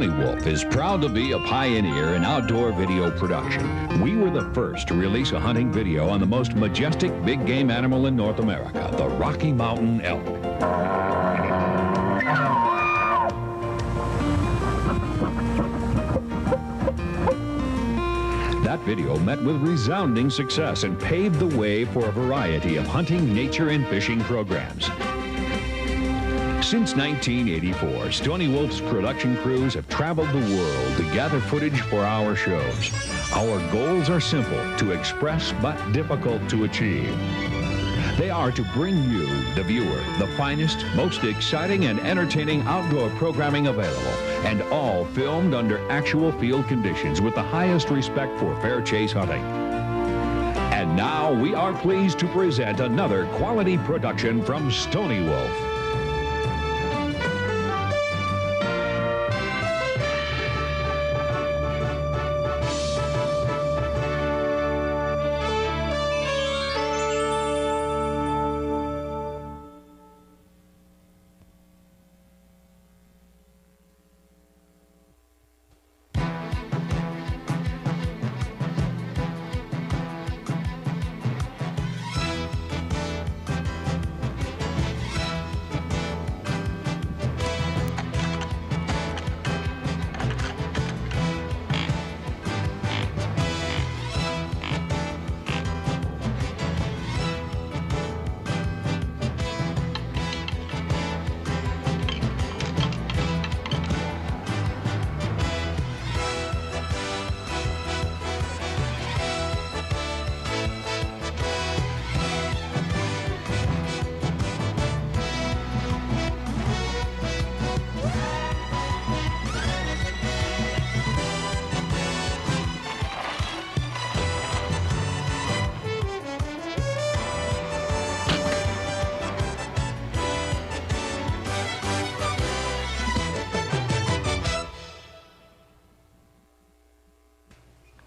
Stony Wolf is proud to be a pioneer in outdoor video production. We were the first to release a hunting video on the most majestic big game animal in North America, the Rocky Mountain elk. That video met with resounding success and paved the way for a variety of hunting, nature, and fishing programs. Since 1984, Stony Wolf's production crews have traveled the world to gather footage for our shows. Our goals are simple to express but difficult to achieve. They are to bring you, the viewer, the finest, most exciting and entertaining outdoor programming available, and all filmed under actual field conditions with the highest respect for fair chase hunting. And now we are pleased to present another quality production from Stony Wolf.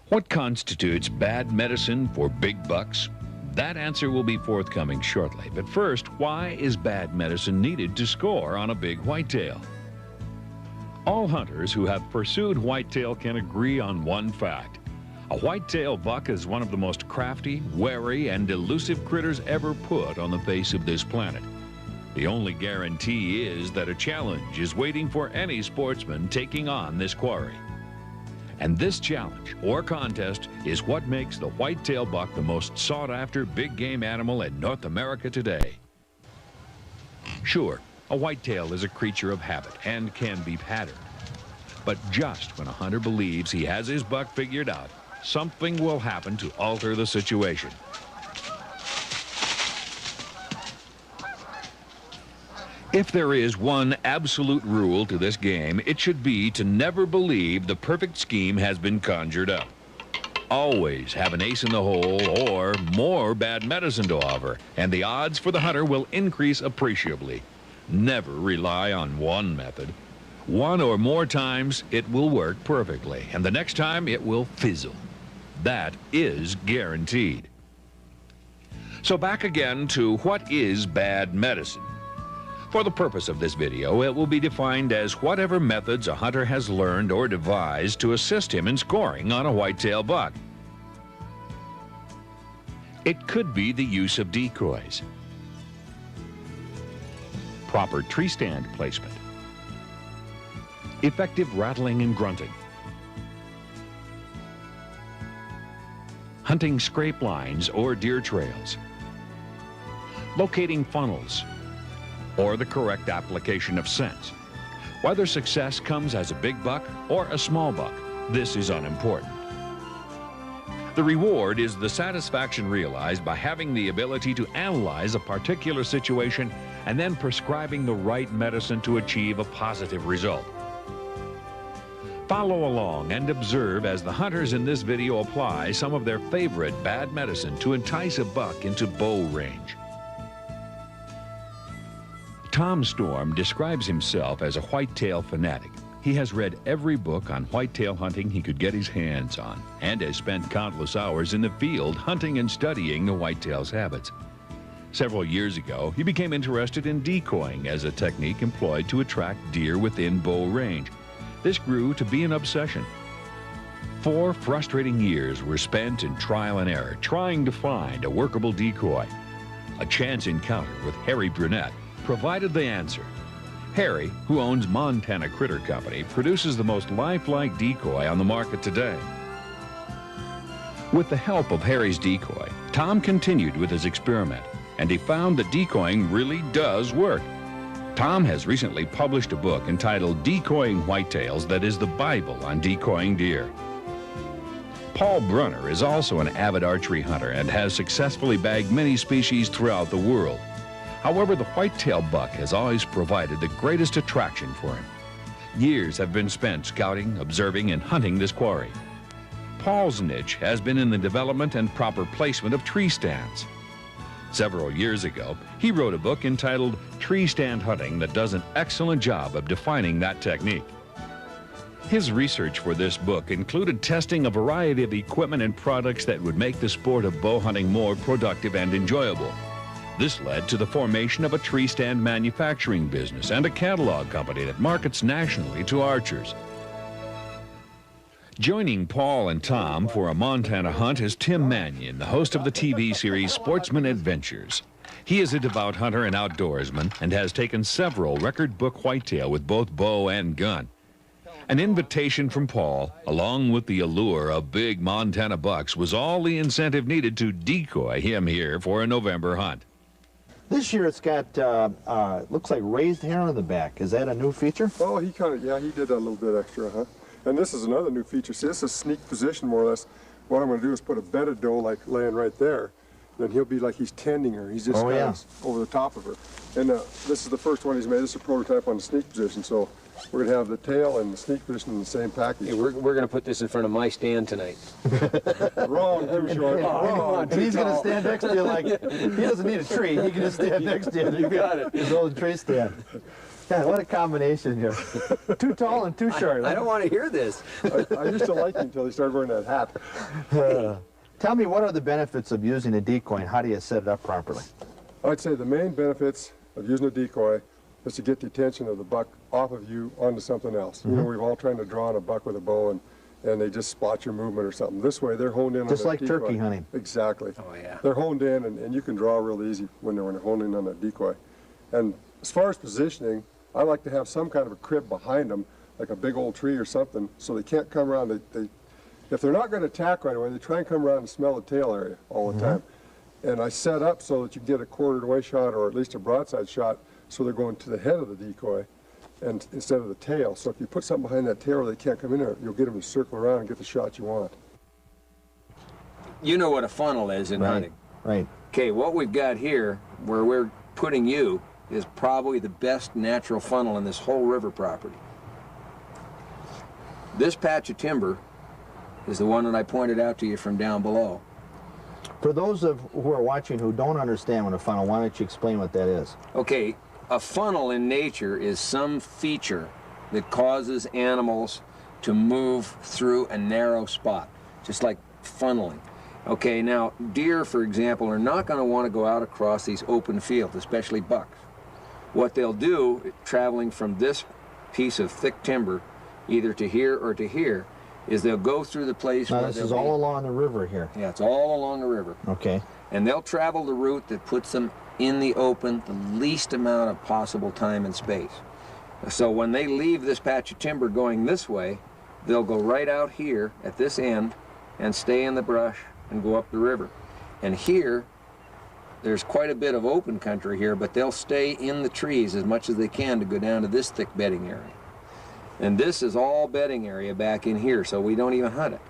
What constitutes bad medicine for big bucks? That answer will be forthcoming shortly. But first, why is bad medicine needed to score on a big whitetail? All hunters who have pursued whitetail can agree on one fact. A whitetail buck is one of the most crafty, wary, and elusive critters ever put on the face of this planet. The only guarantee is that a challenge is waiting for any sportsman taking on this quarry. And this challenge, or contest, is what makes the whitetail buck the most sought-after big game animal in North America today. Sure, a whitetail is a creature of habit and can be patterned. But just when a hunter believes he has his buck figured out, something will happen to alter the situation. If there is one absolute rule to this game, it should be to never believe the perfect scheme has been conjured up. Always have an ace in the hole or more bad medicine to offer, and the odds for the hunter will increase appreciably. Never rely on one method. One or more times it will work perfectly, and the next time it will fizzle. That is guaranteed. So back again to what is bad medicine. For the purpose of this video, it will be defined as whatever methods a hunter has learned or devised to assist him in scoring on a whitetail buck. It could be the use of decoys, proper tree stand placement, effective rattling and grunting, hunting scrape lines or deer trails, locating funnels, or the correct application of scents. Whether success comes as a big buck or a small buck, this is unimportant. The reward is the satisfaction realized by having the ability to analyze a particular situation and then prescribing the right medicine to achieve a positive result. Follow along and observe as the hunters in this video apply some of their favorite bad medicine to entice a buck into bow range. Tom Storm describes himself as a whitetail fanatic. He has read every book on whitetail hunting he could get his hands on and has spent countless hours in the field hunting and studying the whitetail's habits. Several years ago, he became interested in decoying as a technique employed to attract deer within bow range. this grew to be an obsession. 4 frustrating years were spent in trial and error trying to find a workable decoy. A chance encounter with Harry Brunner provided the answer. Harry, who owns Montana Critter Company, produces the most lifelike decoy on the market today. With the help of Harry's decoy, Tom continued with his experiment, and he found that decoying really does work. Tom has recently published a book entitled Decoying Whitetails that is the Bible on decoying deer. Paul Brunner is also an avid archery hunter and has successfully bagged many species throughout the world. However, the whitetail buck has always provided the greatest attraction for him. Years have been spent scouting, observing, and hunting this quarry. Paul's niche has been in the development and proper placement of tree stands. Several years ago, he wrote a book entitled Tree Stand Hunting that does an excellent job of defining that technique. His research for this book included testing a variety of equipment and products that would make the sport of bow hunting more productive and enjoyable. This led to the formation of a tree stand manufacturing business and a catalog company that markets nationally to archers. Joining Paul and Tom for a Montana hunt is Tim Mannion, the host of the TV series Sportsman Adventures. He is a devout hunter and outdoorsman and has taken several record book whitetail with both bow and gun. An invitation from Paul, along with the allure of big Montana bucks, was all the incentive needed to decoy him here for a November hunt. This year it's got, looks like raised hair on the back. Is that a new feature? Oh, he kind of, yeah, he did a little bit extra, huh? And this is another new feature. See, this is a sneak position, more or less. What I'm going to do is put a bedded doe, like, laying right there. Then he'll be like he's tending her. He's just kind of over the top of her. And this is the first one he's made. This is a prototype on the sneak position. So we're going to have the tail and the sneak position in the same package. Hey, we're going to put this in front of my stand tonight. Wrong, too short. Wrong. And he's going to stand next to you like, he doesn't need a tree. He can just stand next to you. You got it. His old tree stand. God, what a combination here. Too tall and too short. I don't want to hear this. I used to like him until he started wearing that hat. Tell me, what are the benefits of using a decoy and how do you set it up properly? I'd say the main benefits of using a decoy is to get the attention of the buck off of you onto something else. You know, we've all tried to draw on a buck with a bow and they just spot your movement or something. This way, they're honed in on just like decoy. turkey hunting. Exactly. Oh, yeah. They're honed in and you can draw real easy when they're honed in on a decoy. And as far as positioning, I like to have some kind of a crib behind them, like a big old tree or something, so they can't come around. If they're not going to attack right away, they try and come around and smell the tail area all the time. And I set up so that you get a quartered away shot or at least a broadside shot, so they're going to the head of the decoy and instead of the tail. So if you put something behind that tail where they can't come in there, you'll get them to circle around and get the shot you want. You know what a funnel is in hunting. Right. Okay, what we've got here, where we're putting you, is probably the best natural funnel in this whole river property. This patch of timber is the one that I pointed out to you from down below. For those who are watching who don't understand what a funnel, why don't you explain what that is? Okay, a funnel in nature is some feature that causes animals to move through a narrow spot, just like funneling. Okay, now deer, for example, are not going to want to go out across these open fields, especially bucks. What they'll do, traveling from this piece of thick timber, either to here or to here, is they'll go through the place now, where this is all along the river here. Yeah, it's all along the river. Okay. And they'll travel the route that puts them in the open the least amount of possible time and space. So when they leave this patch of timber going this way, they'll go right out here at this end and stay in the brush and go up the river. And here, there's quite a bit of open country here, but they'll stay in the trees as much as they can to go down to this thick bedding area. And this is all bedding area back in here, so we don't even hunt it.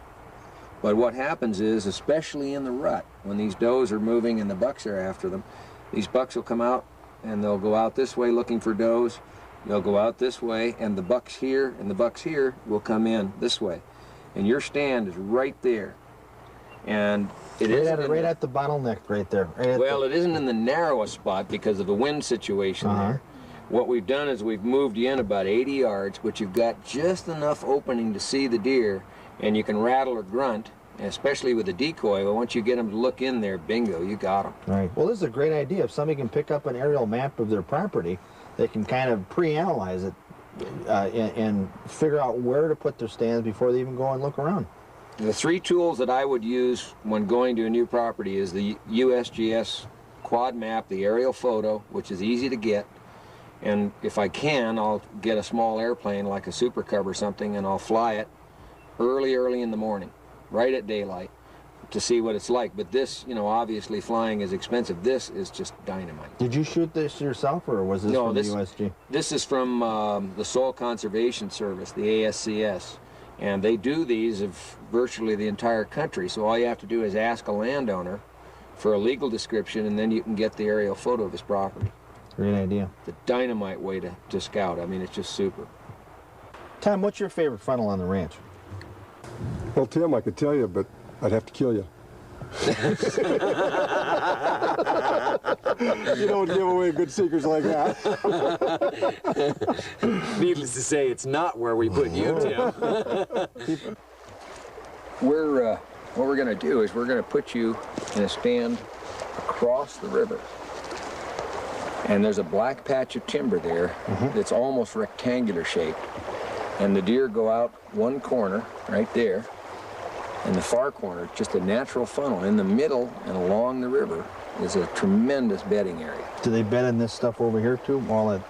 But what happens is, especially in the rut, when these does are moving and the bucks are after them, these bucks will come out and they'll go out this way looking for does. They'll go out this way, and the bucks here and the bucks here will come in this way. And your stand is right there. And it isn't right at the bottleneck right there. Well, it isn't in the narrowest spot because of the wind situation there. What we've done is we've moved you in about 80 yards, but you've got just enough opening to see the deer, and you can rattle or grunt, especially with a decoy. But once you get them to look in there, bingo, you got them. Right. Well, this is a great idea. If somebody can pick up an aerial map of their property, they can kind of pre-analyze it and figure out where to put their stands before they even go and look around? The 3 tools that I would use when going to a new property is the USGS quad map, the aerial photo, which is easy to get. And if I can, I'll get a small airplane like a Super Cub or something, and I'll fly it early in the morning, right at daylight, to see what it's like. But this, you know, obviously flying is expensive. This is just dynamite. Did you shoot this yourself, or was this from the USG? This is from the Soil Conservation Service, the ASCS. And they do these of virtually the entire country. So all you have to do is ask a landowner for a legal description, and then you can get the aerial photo of his property. Great idea. The dynamite way to scout. I mean, it's just super. Tom, what's your favorite frontal on the ranch? Well, Tim, I could tell you, but I'd have to kill you. You don't give away good secrets like that. Needless to say, it's not where we put you, Tim. What we're going to do is we're going to put you in a stand across the river. And there's a black patch of timber there that's almost rectangular shaped. And the deer go out one corner right there. In the far corner, just a natural funnel. In the middle and along the river is a tremendous bedding area. Do they bed in this stuff over here too? All that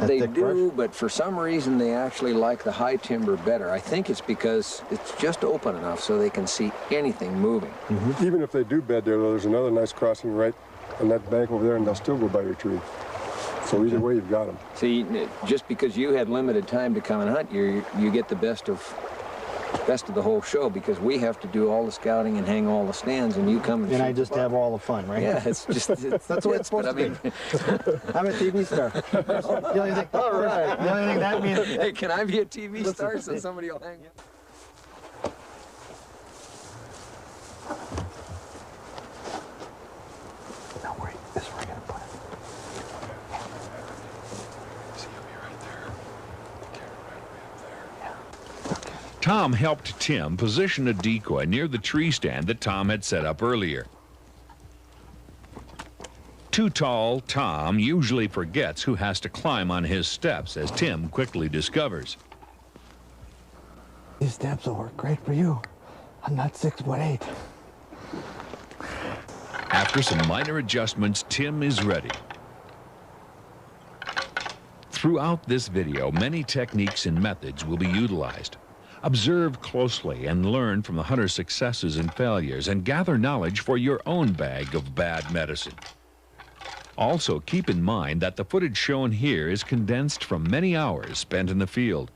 they thick do, brush? but for some reason they actually like the high timber better. I think it's because it's just open enough so they can see anything moving. Even if they do bed there, though, there's another nice crossing right on that bank over there, and they'll still go by your tree. So either way, you've got them. See, just because you had limited time to come and hunt, you get the best of the whole show, because we have to do all the scouting and hang all the stands, and you come and I just have all the fun, right? Yeah, it's just that's the way it's supposed to be. I'm a TV star. The only thing, all right. The only thing that means. Hey, can I be a TV star so somebody will hang it? No, wait. This is where we're gonna put it. See, you'll be right there. The camera right way up there. Yeah. Okay. Tom helped Tim position a decoy near the tree stand that Tom had set up earlier. Too tall Tom usually forgets who has to climb on his steps, as Tim quickly discovers. These steps will work great for you. I'm not 6'8". After some minor adjustments, Tim is ready. Throughout this video, many techniques and methods will be utilized. Observe closely and learn from the hunter's successes and failures, and gather knowledge for your own bag of bad medicine. Also, keep in mind that the footage shown here is condensed from many hours spent in the field.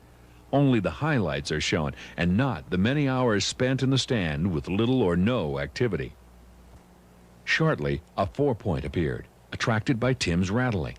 Only the highlights are shown, and not the many hours spent in the stand with little or no activity. Shortly, a 4-point appeared, attracted by Tim's rattling.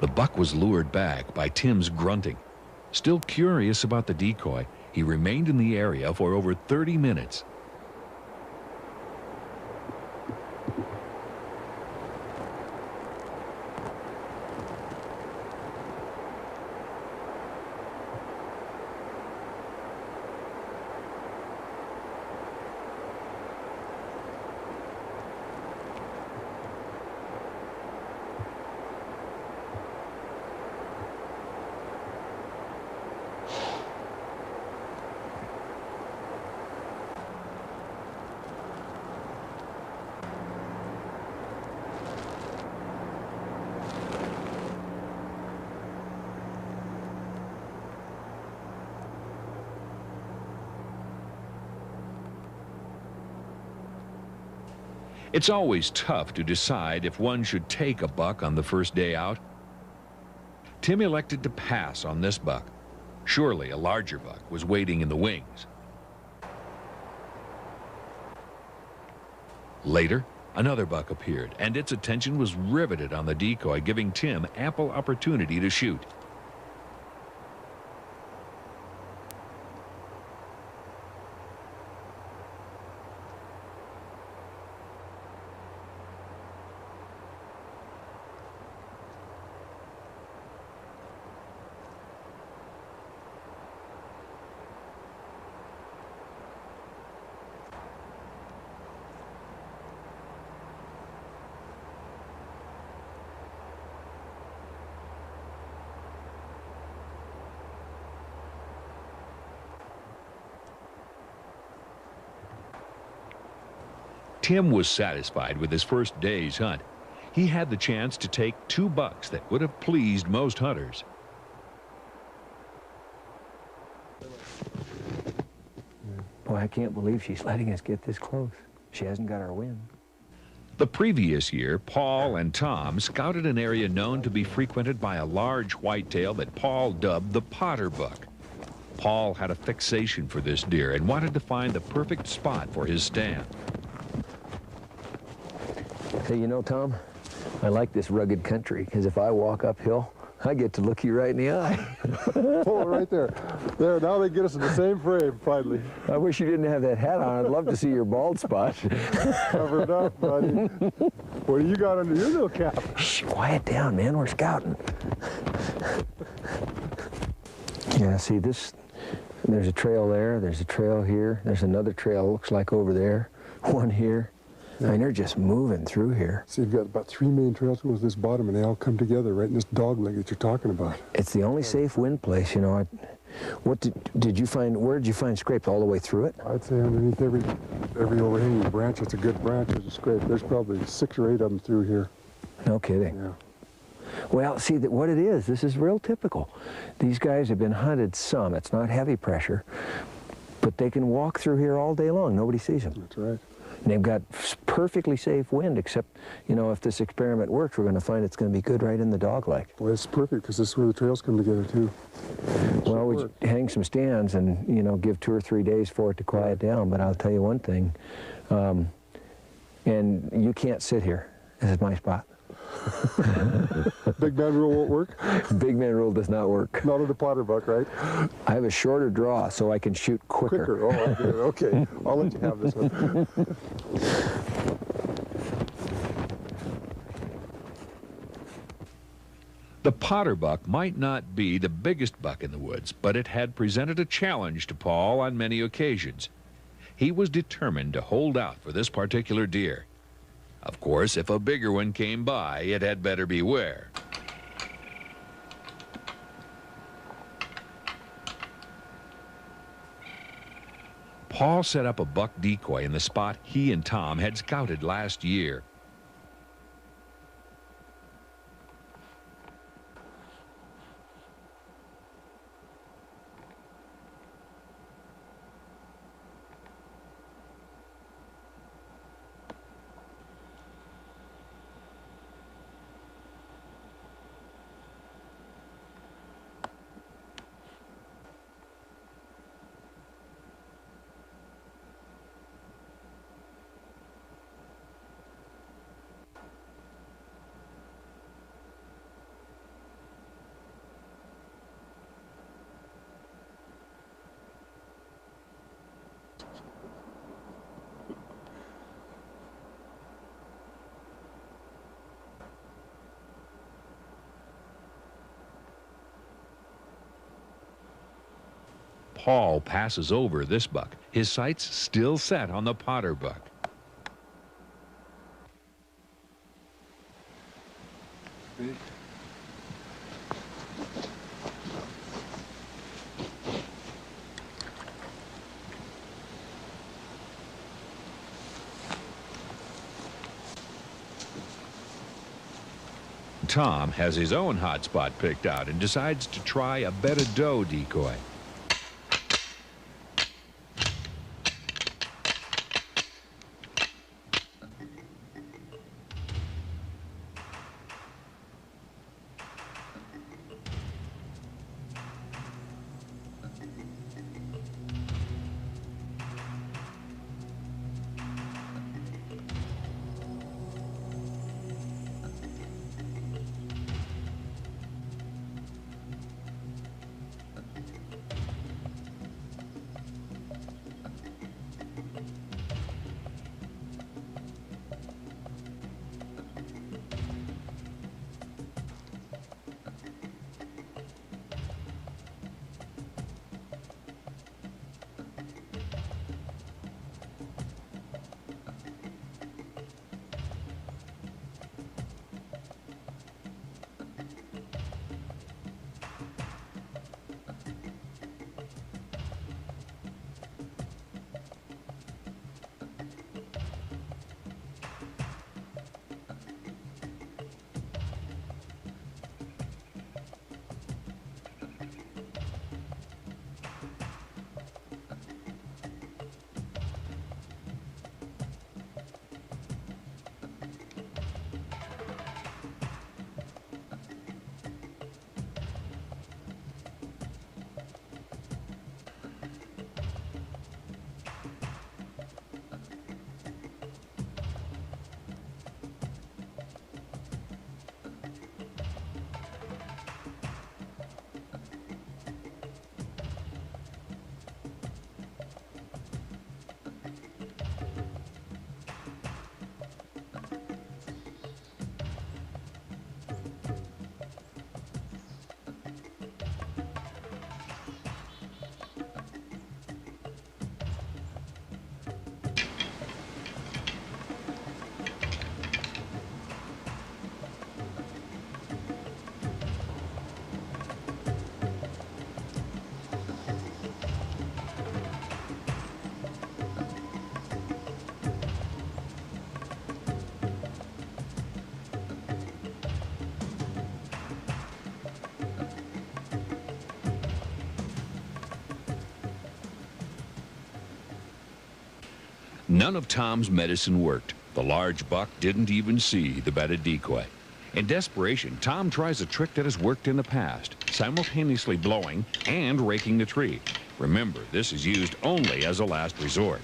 The buck was lured back by Tim's grunting. Still curious about the decoy, he remained in the area for over 30 minutes. It's always tough to decide if one should take a buck on the first day out. Tim elected to pass on this buck. Surely a larger buck was waiting in the wings. Later, another buck appeared, and its attention was riveted on the decoy, giving Tim ample opportunity to shoot. Tim was satisfied with his first day's hunt. He had the chance to take 2 bucks that would have pleased most hunters. Boy, I can't believe she's letting us get this close. She hasn't got our wind. The previous year, Paul and Tom scouted an area known to be frequented by a large whitetail that Paul dubbed the Potter buck. Paul had a fixation for this deer and wanted to find the perfect spot for his stand. Hey, you know, Tom, I like this rugged country, because if I walk uphill, I get to look you right in the eye. Oh, right there. There, now they get us in the same frame, finally. I wish you didn't have that hat on. I'd love to see your bald spot. Covered up, buddy. What do you got under your little cap? Shh, quiet down, man. We're scouting. Yeah, see this, there's a trail there, there's a trail here, there's another trail, looks like over there, one here. I mean, they're just moving through here. So you've got about 3 main trails going to this bottom, and they all come together right in this dogleg that you're talking about. It's the only safe wind place, you know. What did you find? Where did you find scrapes all the way through it? I'd say underneath every overhanging branch, it's a good branch, there's a scrape. There's probably 6 or 8 of them through here. No kidding. Yeah. Well, see, what it is, this is real typical. These guys have been hunted some. It's not heavy pressure, but they can walk through here all day long. Nobody sees them. That's right. And they've got perfectly safe wind, except, you know, if this experiment works, we're going to find it's going to be good right in the dogleg. Well, it's perfect, because this is where the trails come together, too. Well, we hang some stands and, you know, give 2 or 3 days for it to quiet down. But I'll tell you one thing, and you can't sit here. This is my spot. Big man rule won't work? Big man rule does not work. Not on the Potter buck, right? I have a shorter draw, so I can shoot quicker. Oh, I get it. Okay. I'll let you have this one. The Potter buck might not be the biggest buck in the woods, but it had presented a challenge to Paul on many occasions. He was determined to hold out for this particular deer. Of course, if a bigger one came by, it had better beware. Paul set up a buck decoy in the spot he and Tom had scouted last year. Paul passes over this buck, his sights still set on the Potter buck. Tom has his own hot spot picked out and decides to try a bedded doe decoy. None of Tom's medicine worked. The large buck didn't even see the bedded decoy. In desperation, Tom tries a trick that has worked in the past, simultaneously blowing and raking the tree. Remember, this is used only as a last resort.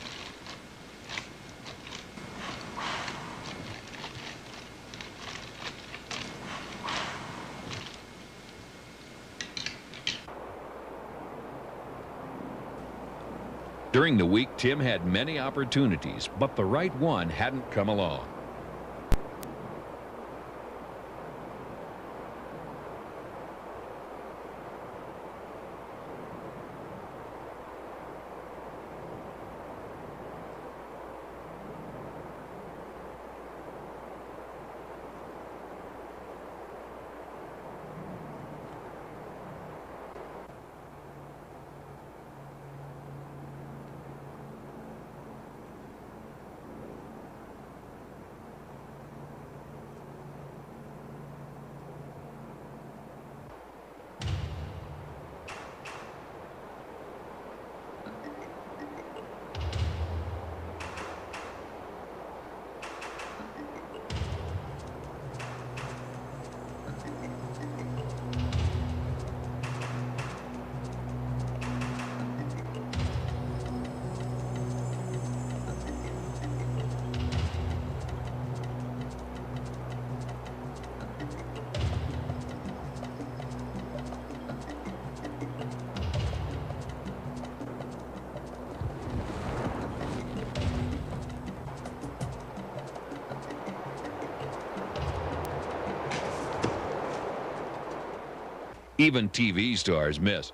During the week, Tim had many opportunities, but the right one hadn't come along. Even TV stars miss.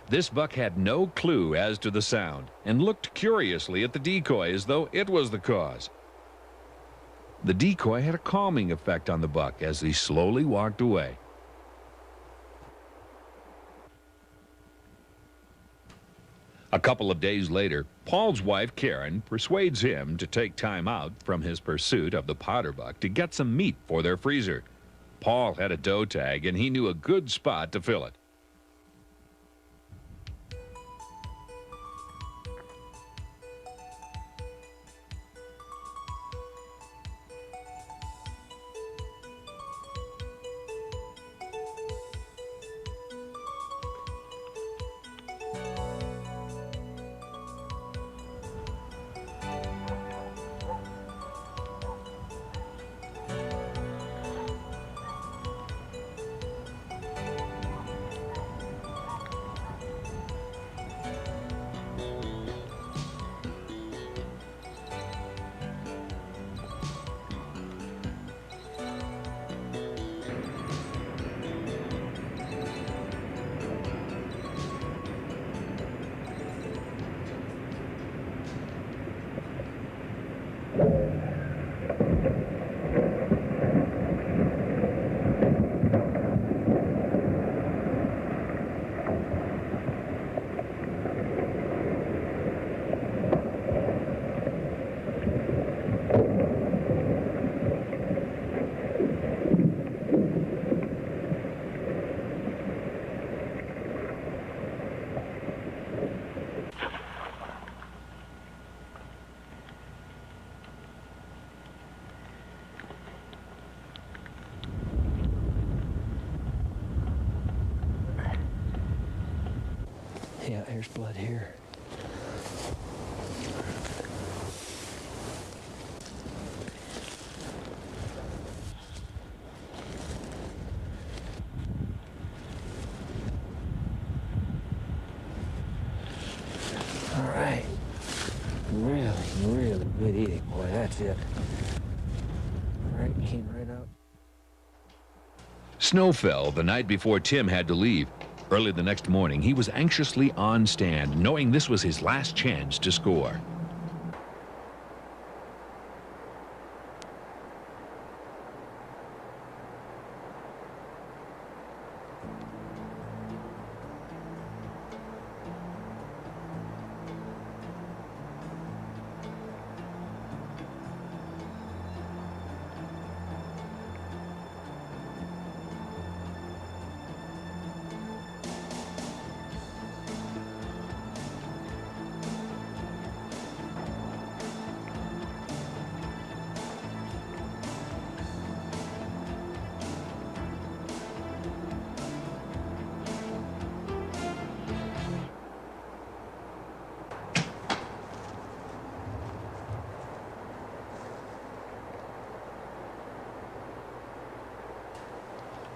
This buck had no clue as to the sound and looked curiously at the decoy as though it was the cause. The decoy had a calming effect on the buck as he slowly walked away. A couple of days later, Paul's wife, Karen, persuades him to take time out from his pursuit of the powder buck to get some meat for their freezer. Paul had a doe tag, and he knew a good spot to fill it. Yeah, there's blood here. All right. Really, really good eating. Boy, that's it. All right, came right out. Snow fell the night before Tim had to leave. Early the next morning, he was anxiously on stand, knowing this was his last chance to score.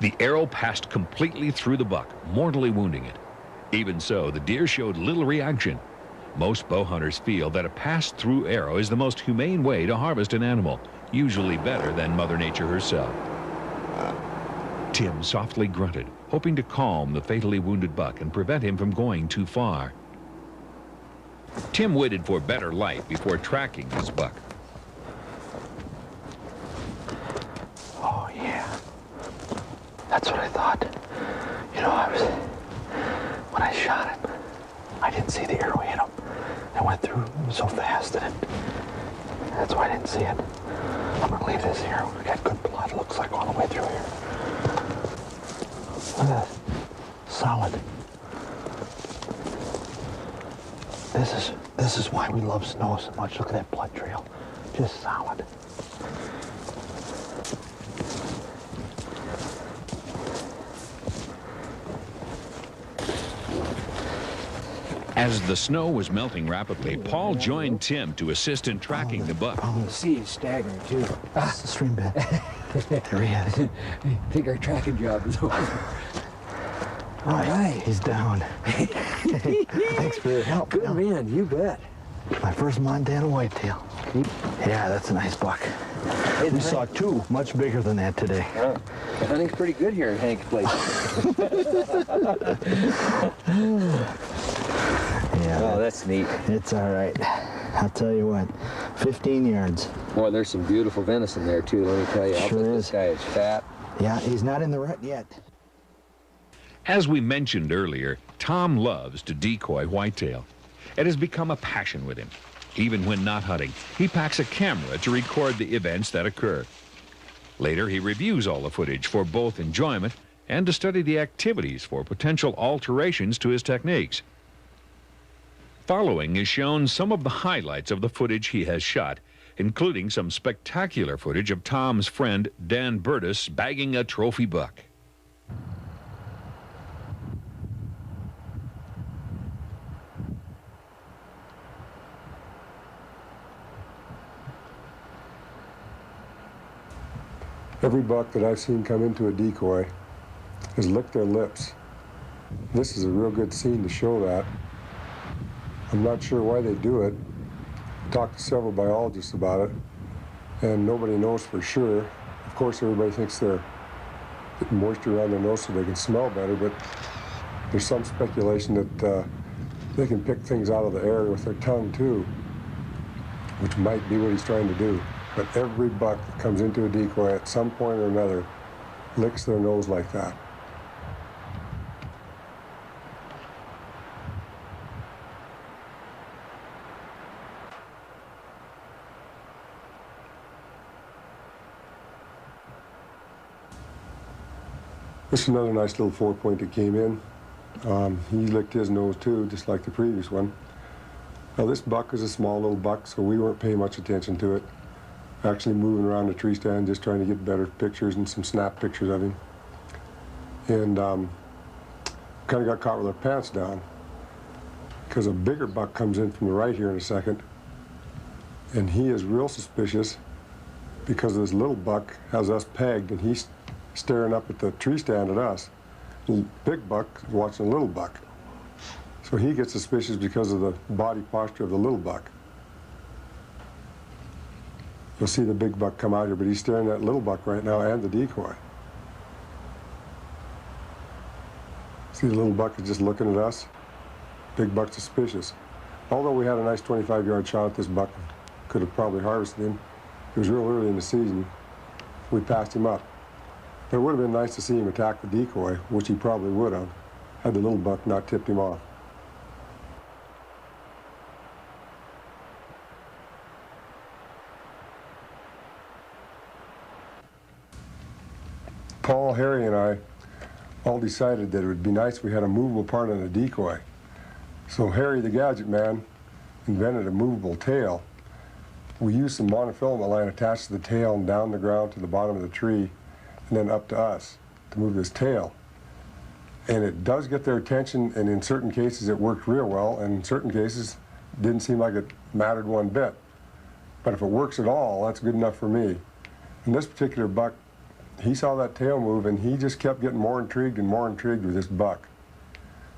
The arrow passed completely through the buck, mortally wounding it. Even so, the deer showed little reaction. Most bow hunters feel that a passed-through arrow is the most humane way to harvest an animal, usually better than Mother Nature herself. Tim softly grunted, hoping to calm the fatally wounded buck and prevent him from going too far. Tim waited for better light before tracking his buck. Oh, yeah. That's what I thought. You know, when I shot him, I didn't see the arrow hit him. It went through so fast that that's why I didn't see it. I'm gonna leave this here. We got good blood, looks like, all the way through here. Look at this. Solid. This is why we love snow so much. Look at that blood trail. Just solid. As the snow was melting rapidly, Paul joined Tim to assist in tracking the buck. The sea is staggering, too. That's the stream bed. There he is. I think our tracking job is over. All right. He's down. Thanks for your help. Good man, you bet. My first Montana whitetail. Yeah, that's a nice buck. Hey, We saw two much bigger than that today. Yeah. The hunting's pretty good here in Hank's place. Yeah, Oh, that's neat. it's all right. I'll tell you what, 15 yards. Boy, there's some beautiful venison there, too, let me tell you. Sure is. This guy is fat. Yeah, he's not in the rut yet. As we mentioned earlier, Tom loves to decoy whitetail. It has become a passion with him. Even when not hunting, he packs a camera to record the events that occur. Later, he reviews all the footage for both enjoyment and to study the activities for potential alterations to his techniques. Following is shown some of the highlights of the footage he has shot, including some spectacular footage of Tom's friend Dan Burtis bagging a trophy buck. Every buck that I've seen come into a decoy has licked their lips. This is a real good scene to show that. I'm not sure why they do it. I talked to several biologists about it, and nobody knows for sure. Of course, everybody thinks they're getting moisture around their nose so they can smell better, but there's some speculation that they can pick things out of the air with their tongue too, which might be what he's trying to do. But every buck that comes into a decoy at some point or another licks their nose like that. This is another nice little 4-point that came in. He licked his nose too, just like the previous one. Now this buck is a small little buck, so we weren't paying much attention to it. Actually moving around the tree stand, just trying to get better pictures and some snap pictures of him. And kind of got caught with our pants down, because a bigger buck comes in from the right here in a second, and he is real suspicious because this little buck has us pegged, and he's staring up at the tree stand at us. The big buck is watching the little buck. So he gets suspicious because of the body posture of the little buck. You'll see the big buck come out here, but he's staring at that little buck right now and the decoy. See, the little buck is just looking at us. Big buck's suspicious. Although we had a nice 25-yard shot at this buck, could have probably harvested him. It was real early in the season. We passed him up. But it would have been nice to see him attack the decoy, which he probably would have, had the little buck not tipped him off. Paul, Harry, and I all decided that it would be nice if we had a movable part on the decoy. So Harry, the gadget man, invented a movable tail. We used some monofilament line attached to the tail and down the ground to the bottom of the tree, and then up to us to move this tail. And it does get their attention, and in certain cases it worked real well, and in certain cases it didn't seem like it mattered one bit. But if it works at all, that's good enough for me. And this particular buck, he saw that tail move, and he just kept getting more intrigued and more intrigued with this buck.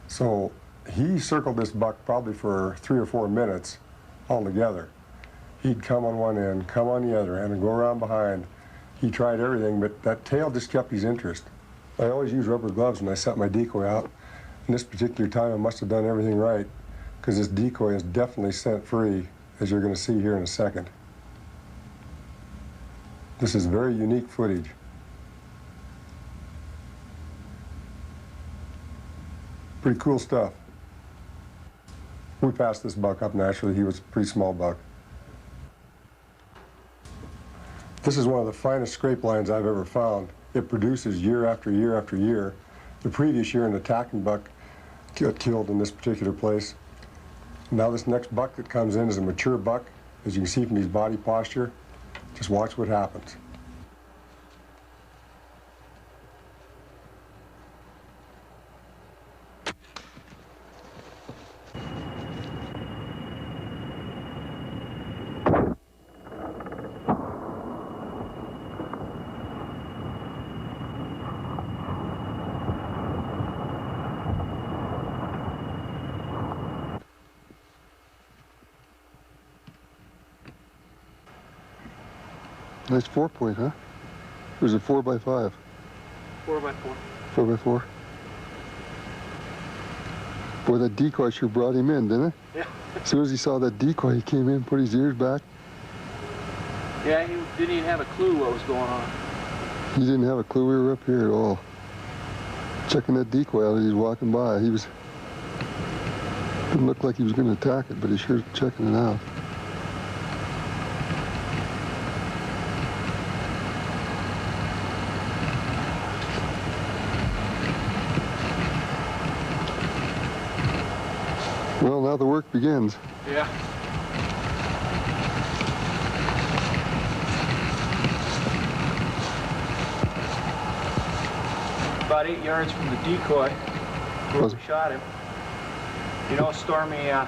So he circled this buck probably for 3 or 4 minutes altogether. He'd come on one end, come on the other end, and go around behind. He tried everything, but that tail just kept his interest. I always use rubber gloves when I set my decoy out. And this particular time, I must have done everything right, because this decoy is definitely scent free, as you're going to see here in a second. This is very unique footage. Pretty cool stuff. We passed this buck up naturally. He was a pretty small buck. This is one of the finest scrape lines I've ever found. It produces year after year after year. The previous year, an attacking buck got killed in this particular place. Now this next buck that comes in is a mature buck. As you can see from his body posture, just watch what happens. Nice 4-point, huh? Or is it 4x5? 4x4. 4x4? Boy, that decoy sure brought him in, didn't it? Yeah. As soon as he saw that decoy, he came in, put his ears back. Yeah, he didn't even have a clue what was going on. He didn't have a clue we were up here at all. Checking that decoy out as he was walking by. He was... Didn't look like he was going to attack it, but he sure checking it out. Well, now the work begins. Yeah. About 8 yards from the decoy where we shot him. You know, Stormy, the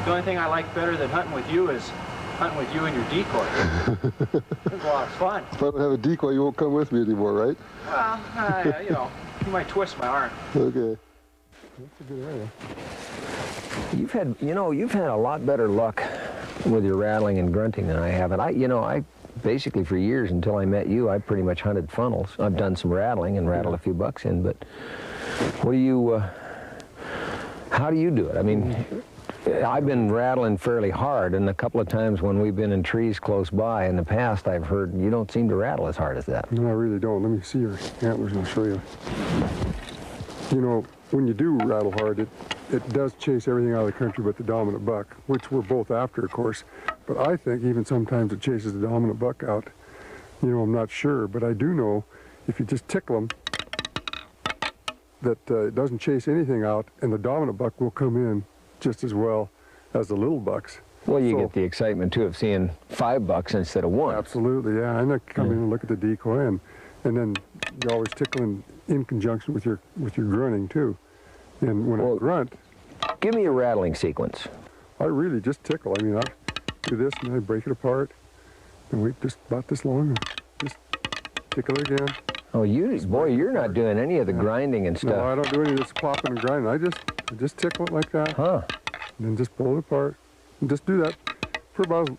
only thing I like better than hunting with you is hunting with you and your decoy. It's a lot of fun. If I don't have a decoy, you won't come with me anymore, right? Well, you know, you might twist my arm. Okay. That's a good area. You've had a lot better luck with your rattling and grunting than I have. And I basically for years until I met you, I pretty much hunted funnels. I've done some rattling and rattled a few bucks in, but what do you, how do you do it? I mean, I've been rattling fairly hard, and a couple of times when we've been in trees close by in the past, I've heard you don't seem to rattle as hard as that. No, I really don't. Let me see your antlers and I'll show you. You know, when you do rattle hard, it does chase everything out of the country but the dominant buck, which we're both after, of course. But I think even sometimes it chases the dominant buck out. You know, I'm not sure, but I do know if you just tickle them, that it doesn't chase anything out, and the dominant buck will come in just as well as the little bucks. Well, you get the excitement, too, of seeing 5 bucks instead of 1. Absolutely, yeah. And they come in and look at the decoy, and then you're always tickling in conjunction with your grunting, too. And when I grunt... Give me a rattling sequence. I really just tickle. I mean, I do this, and I break it apart, and wait just about this long, and just tickle it again. Oh, you're not doing any of the grinding and stuff. No, I don't do any of this popping and grinding. I just tickle it like that. Huh. And then just pull it apart. And just do that for about,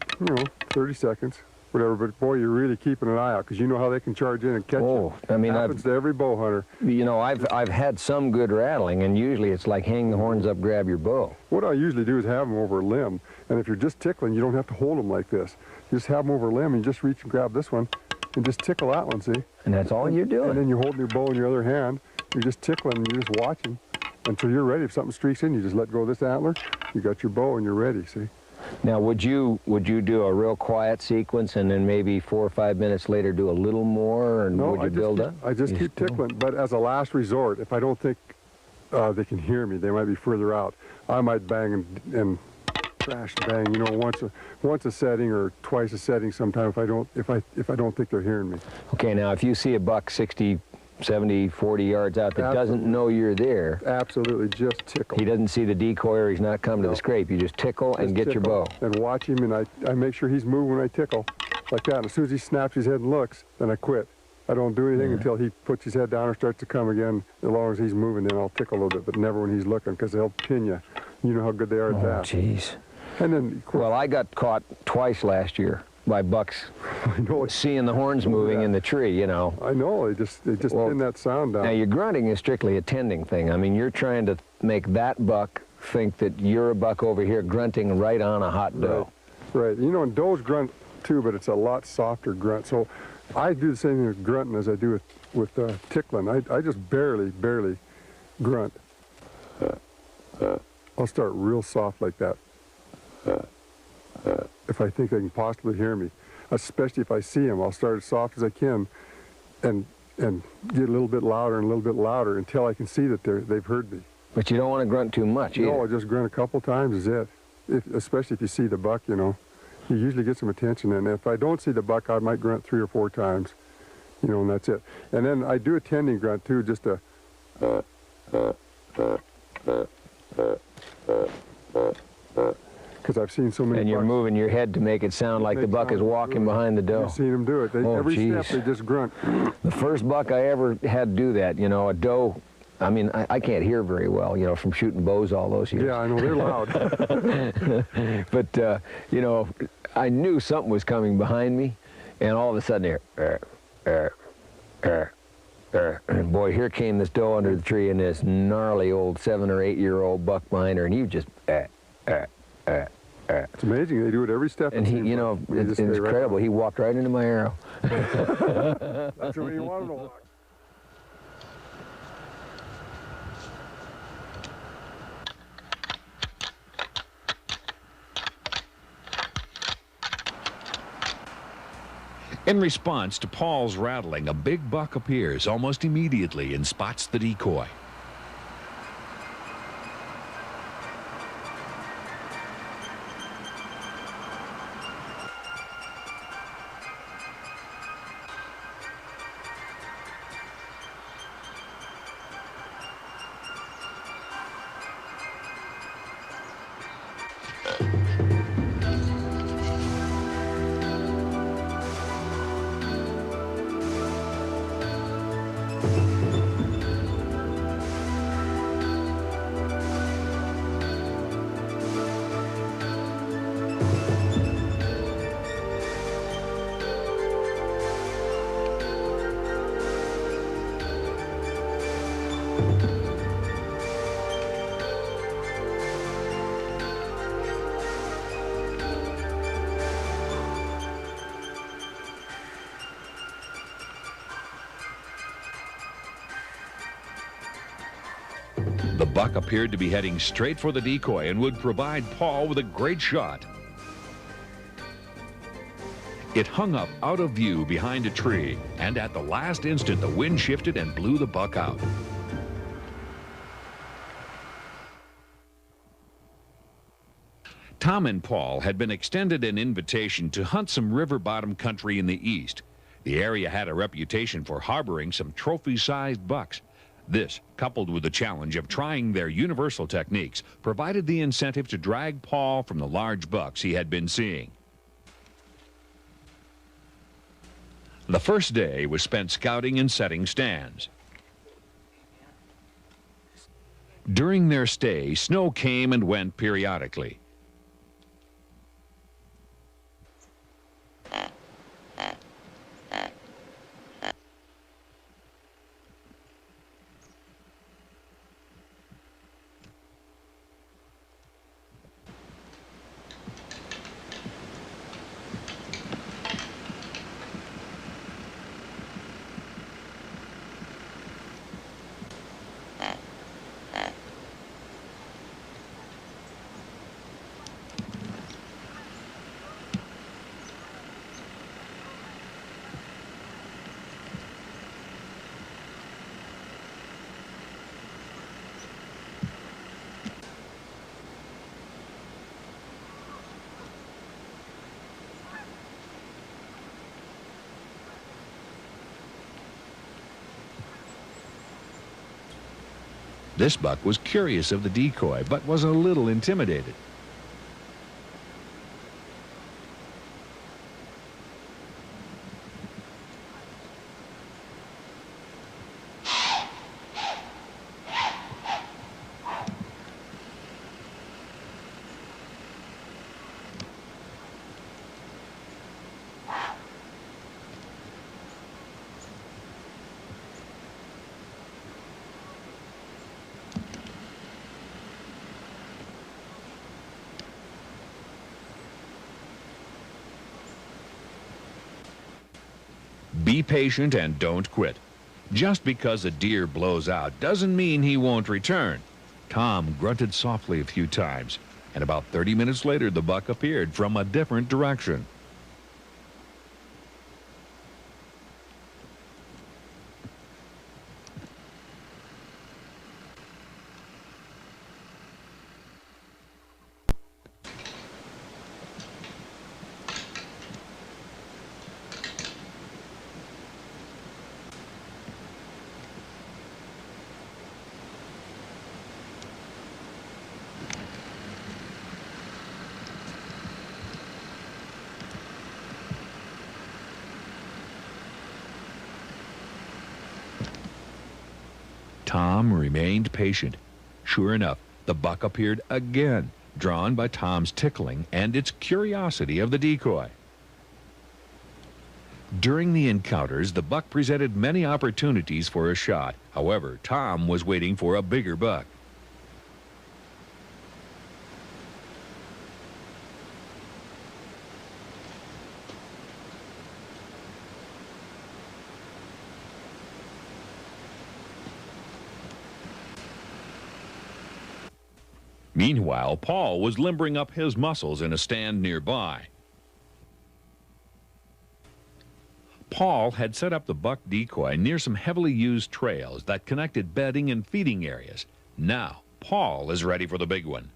30 seconds, whatever. But boy, you're really keeping an eye out, because you know how they can charge in and catch you. I mean, it happens to every bow hunter. You know, I've had some good rattling, and usually it's like hang the horns up, grab your bow. What I usually do is have them over a limb. And if you're just tickling, you don't have to hold them like this. You just have them over a limb, and you just reach and grab this one, and just tickle that one, see? And that's all you're doing. And then you're holding your bow in your other hand. You're just tickling, and you're just watching until you're ready. If something streaks in, you just let go of this antler. You got your bow, and you're ready, see? Now, would you do a real quiet sequence, and then maybe 4 or 5 minutes later do a little more, and would you build up? I just keep tickling, but as a last resort, if I don't think they can hear me, they might be further out, I might bang and crash and bang, once a setting or twice a setting sometime if I don't think they're hearing me. Okay, now if you see a buck 60, 70, 40 yards out that doesn't know you're there. Absolutely, just tickle. He doesn't see the decoy or he's not come to the scrape. You just tickle and get your bow. And watch him, and I make sure he's moving when I tickle. like that. And as soon as he snaps his head and looks, then I quit. I don't do anything until he puts his head down or starts to come again. As long as he's moving, then I'll tickle a little bit, but never when he's looking, because they'll pin you. You know how good they are at that. Oh, jeez. And then, Well, I got caught twice last year by bucks I know seeing the horns moving in the tree, you know. I know, they just Well, pin that sound down. Now, your grunting is strictly a tending thing. I mean, you're trying to make that buck think that you're a buck over here grunting right on a hot doe. Right. You know, and does grunt too, but it's a lot softer grunt. So I do the same thing with grunting as I do with tickling. I just barely grunt. I'll start real soft like that. If I think they can possibly hear me, especially if I see them, I'll start as soft as I can, and get a little bit louder and a little bit louder until I can see that they've heard me. But you don't want to grunt too much either. No, I just grunt a couple times is it. Especially if you see the buck, you know, you usually get some attention. And if I don't see the buck, I might grunt 3 or 4 times, you know, and that's it. And then I do a tending grunt too, just a. Because I've seen so many. And you're bucks. moving your head to make it sound like the buck is walking behind the doe. I've seen them do it. Oh, Every geez. step they just grunt. The first buck I ever had do that, you know, a doe. I mean, I can't hear very well, you know, from shooting bows all those years. Yeah, I know, they're loud. But, you know, I knew something was coming behind me, and all of a sudden, and boy, here came this doe under the tree, and this gnarly old 7 or 8 year old buck behind her, and he was just, It's amazing. They do it every step. and he, you know, it's incredible. He walked right into my arrow. That's what you want to know. In response to Paul's rattling, a big buck appears almost immediately and spots the decoy. The buck appeared to be heading straight for the decoy and would provide Paul with a great shot. It hung up out of view behind a tree, and at the last instant the wind shifted and blew the buck out. Tom and Paul had been extended an invitation to hunt some river bottom country in the east. The area had a reputation for harboring some trophy-sized bucks. This, coupled with the challenge of trying their universal techniques, provided the incentive to drag Paul from the large bucks he had been seeing. The first day was spent scouting and setting stands. During their stay, snow came and went periodically. This buck was curious of the decoy, but was a little intimidated. Be patient and don't quit. Just because a deer blows out doesn't mean he won't return. Tom grunted softly a few times, and about 30 minutes later the buck appeared from a different direction. Tom remained patient. Sure enough, the buck appeared again, drawn by Tom's tickling and its curiosity of the decoy. During the encounters, the buck presented many opportunities for a shot. However, Tom was waiting for a bigger buck. Meanwhile, Paul was limbering up his muscles in a stand nearby. Paul had set up the buck decoy near some heavily used trails that connected bedding and feeding areas. Now, Paul is ready for the big one.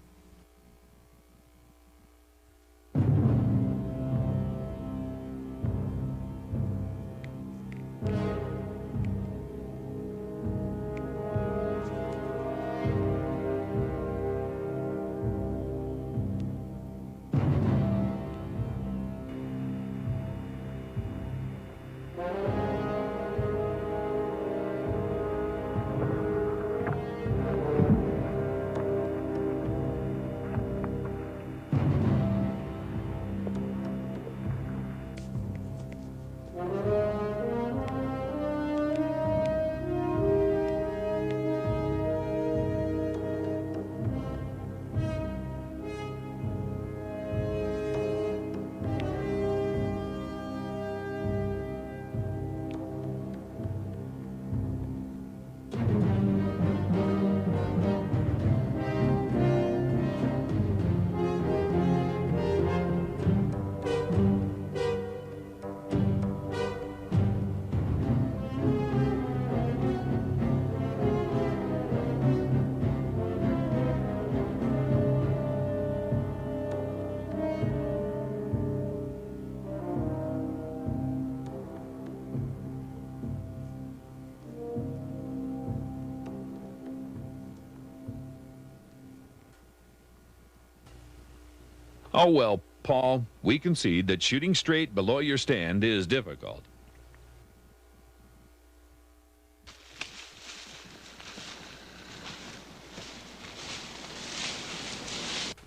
Oh well, Paul, we concede that shooting straight below your stand is difficult.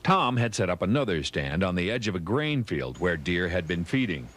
Tom had set up another stand on the edge of a grain field where deer had been feeding.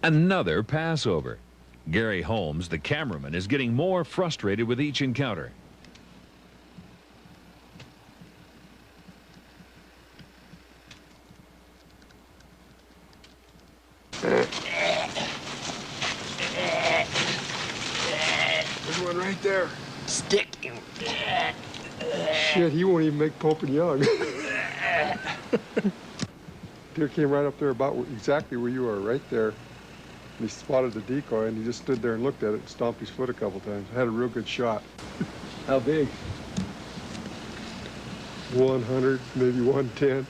Another passover. Gary Holmes, the cameraman, is getting more frustrated with each encounter. There's one right there. Stick him. Shit, he won't even make Pope and Young. Deer came right up there about exactly where you are, right there. And he spotted the decoy, and he just stood there and looked at it and stomped his foot a couple times. Had a real good shot. How big? 100, maybe 110.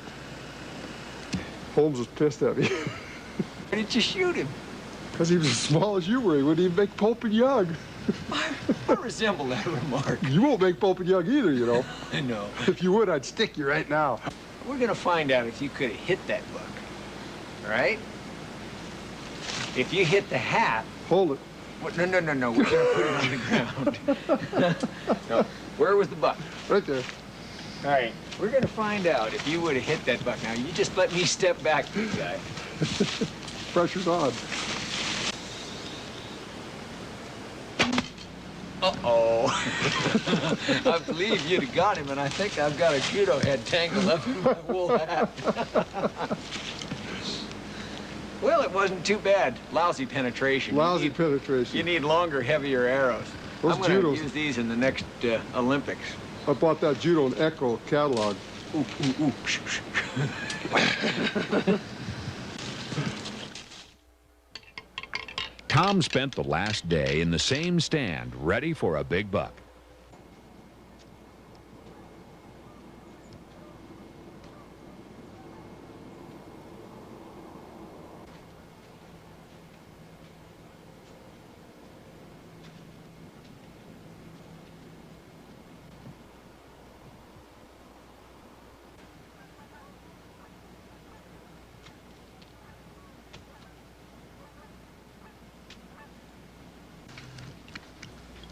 Holmes was pissed at me. Why did you shoot him? Because he was as small as you were. He wouldn't even make Pope and Young. I resemble that remark. You won't make Pope and Young either, you know. I know. If you would, I'd stick you right now. We're gonna find out if you could have hit that buck. All right? If you hit the hat. Hold it. What, no. We're gonna put it on the ground. No. Where was the buck? Right there. All right. We're gonna find out if you would have hit that buck. Now you just let me step back, big guy. Pressure's on. Uh-oh. I believe you'd have got him, and I think I've got a judo head tangled up in my wool hat. Well, it wasn't too bad. Lousy penetration. Lousy penetration. You need longer, heavier arrows. Those I'm going to judos. use these in the next Olympics. I bought that judo and Echo catalog. Ooh. Tom spent the last day in the same stand, ready for a big buck.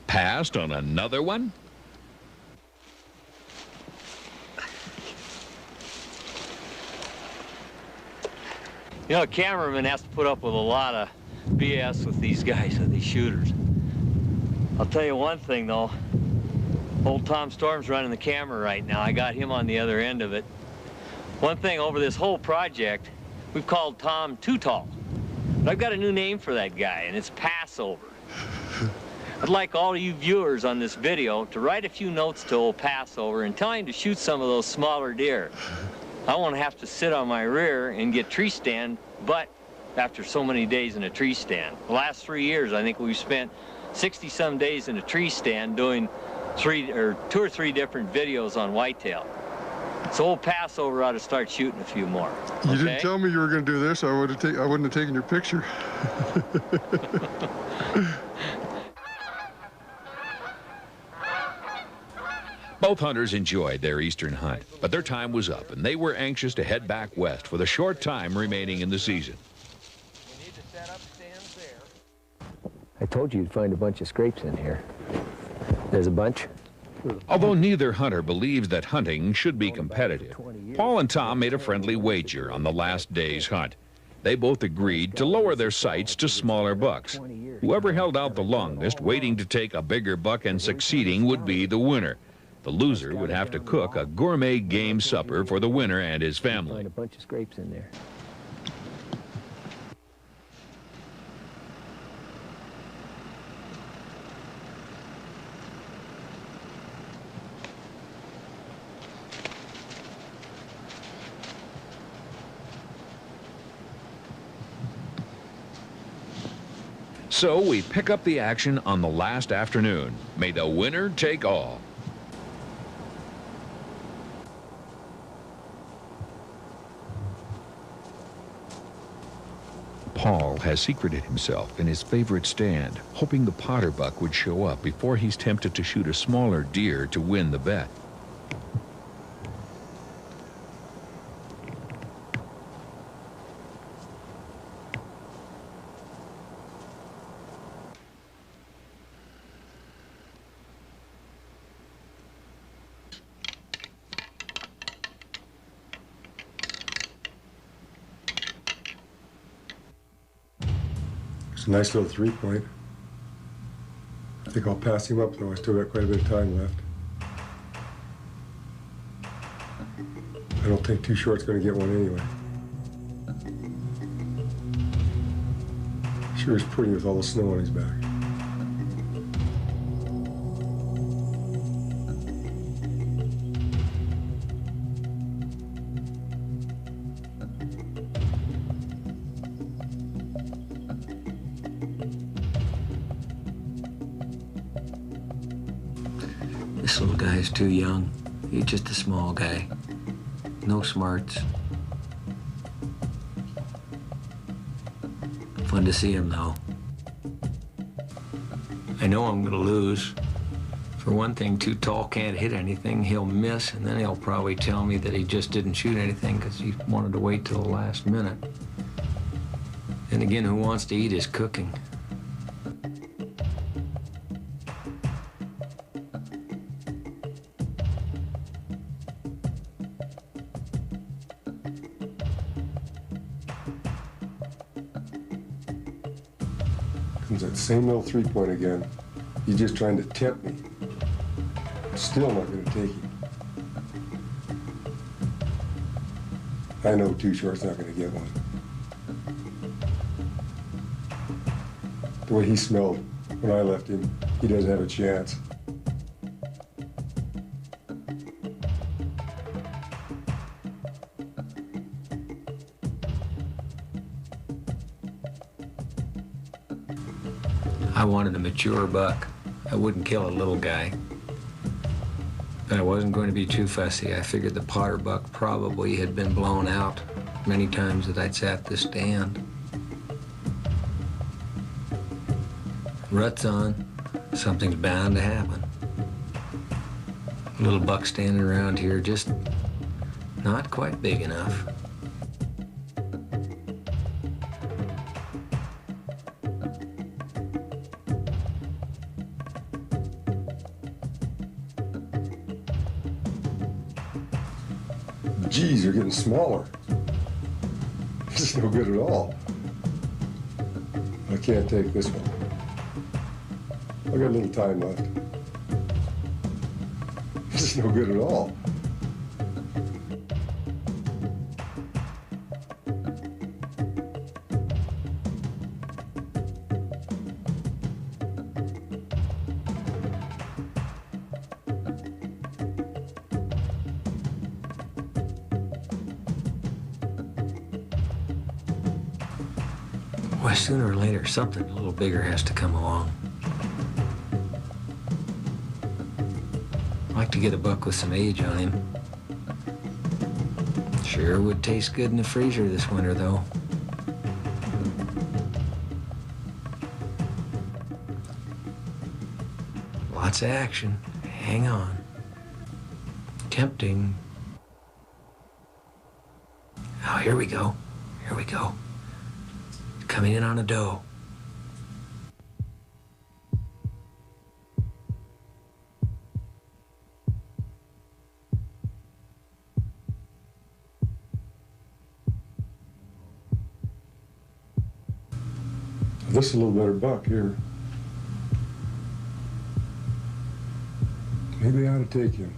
Passed on another one? You know, a cameraman has to put up with a lot of BS with these guys, with these shooters. I'll tell you one thing, though. Old Tom Storm's running the camera right now. I got him on the other end of it. One thing over this whole project, we've called Tom Too Tall. But I've got a new name for that guy, and it's Passover. I'd like all of you viewers on this video to write a few notes to old Passover and tell him to shoot some of those smaller deer. I won't have to sit on my rear and get tree stand, but after so many days in a tree stand. The last 3 years, I think we've spent 60-some days in a tree stand doing two or three different videos on whitetail. So old Passover ought to start shooting a few more. Okay? You didn't tell me you were going to do this. I wouldn't have taken your picture. Both hunters enjoyed their eastern hunt, but their time was up, and they were anxious to head back west for the short time remaining in the season. You need to set up stands there. I told you you'd find a bunch of scrapes in here. There's a bunch. Although neither hunter believes that hunting should be competitive, Paul and Tom made a friendly wager on the last day's hunt. They both agreed to lower their sights to smaller bucks. Whoever held out the longest, waiting to take a bigger buck and succeeding, would be the winner. The loser would have to cook a gourmet game supper for the winner and his family. Find a bunch of scrapes in there. So we pick up the action on the last afternoon. May the winner take all. Paul has secreted himself in his favorite stand, hoping the Potter buck would show up before he's tempted to shoot a smaller deer to win the bet. It's a nice little 3-point. I think I'll pass him up though. I still got quite a bit of time left. I don't think Too Short's going to get one anyway. Sure is pretty with all the snow on his back. This little guy is too young. He's just a small guy. No smarts. Fun to see him, though. I know I'm gonna lose. For one thing, too tall can't hit anything. He'll miss, and then he'll probably tell me that he just didn't shoot anything because he wanted to wait till the last minute. And again, who wants to eat his cooking? Comes that same little 3-point again. He's just trying to tempt me. Still not going to take it. I know Too Short's not going to get one. The way he smelled when I left him, he doesn't have a chance. I wanted a mature buck. I wouldn't kill a little guy. But I wasn't going to be too fussy. I figured the Potter buck probably had been blown out many times that I'd sat this stand. Rut's on. Something's bound to happen. Little buck standing around here, just not quite big enough. Geez, they're getting smaller. This is no good at all. I can't take this one. I got a little time left. This is no good at all. Why, sooner or later, something a little bigger has to come along. I'd like to get a buck with some age on him. Sure would taste good in the freezer this winter, though. Lots of action. Hang on. Tempting. Oh, here we go. Here we go. Coming in on a doe. This is a little better buck here. Maybe I ought to take him.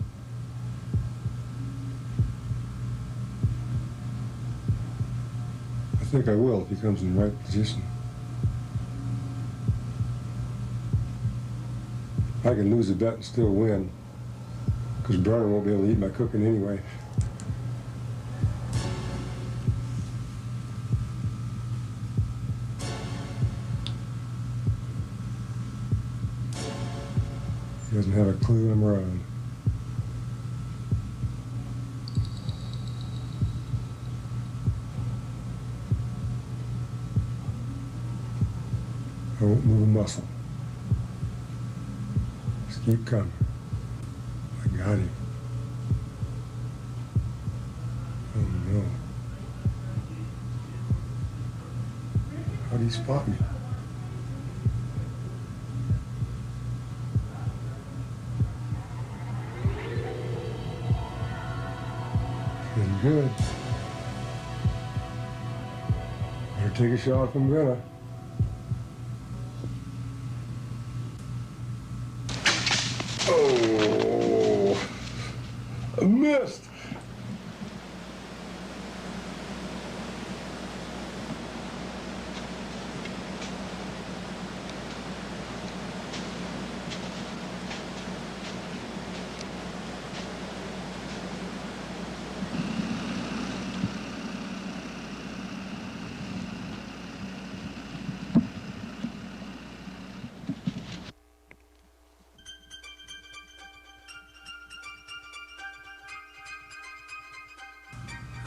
I think I will if he comes in the right position. I can lose a bet and still win, because Brunner won't be able to eat my cooking anyway. He doesn't have a clue I'm around. I won't move a muscle. Just keep coming. I got him. Oh no. How do you spot me? Feeling good. Better take a shot if I'm gonna. missed.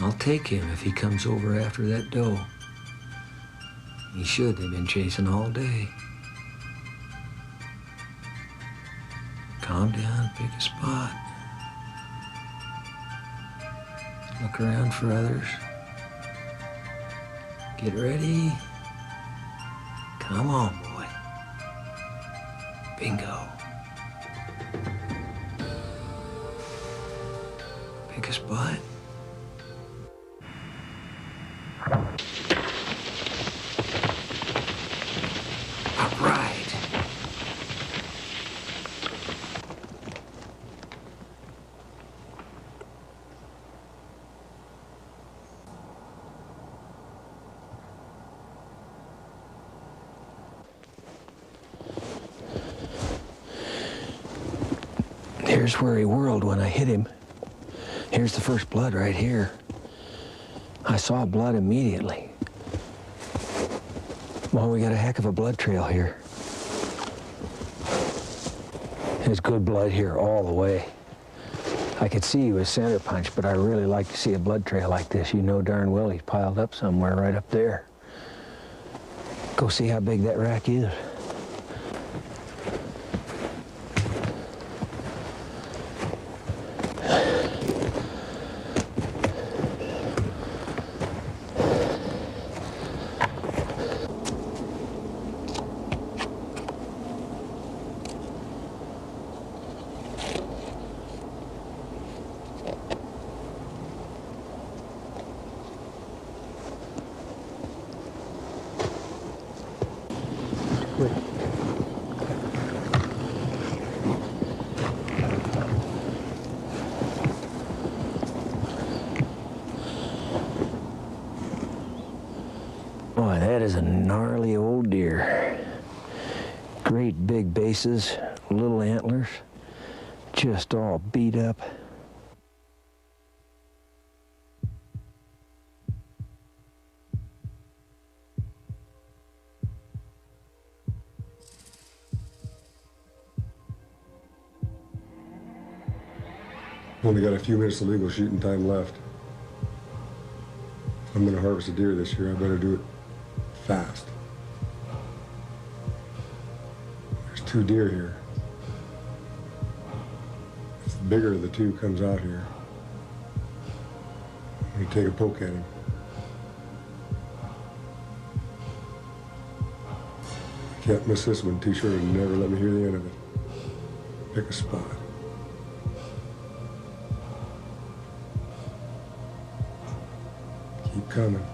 I'll take him if he comes over after that doe. He should. They've been chasing all day. Calm down, pick a spot. Look around for others. Get ready. Come on, boy. Bingo. Pick a spot. All right. Here's where he whirled when I hit him. Here's the first blood right here. I saw blood immediately. Well, we got a heck of a blood trail here. There's good blood here all the way. I could see he was center punched, but I really like to see a blood trail like this. You know darn well he's piled up somewhere right up there. Go see how big that rack is. Boy, that is a gnarly old deer. Great big bases, little antlers, just all beat up. Only got a few minutes of legal shooting time left. If I'm going to harvest a deer this year, I better do it fast. There's 2 deer here. If the bigger of the 2 comes out here, I'm going to take a poke at him. I can't miss this one too short and never let me hear the end of it. Pick a spot. Keep coming.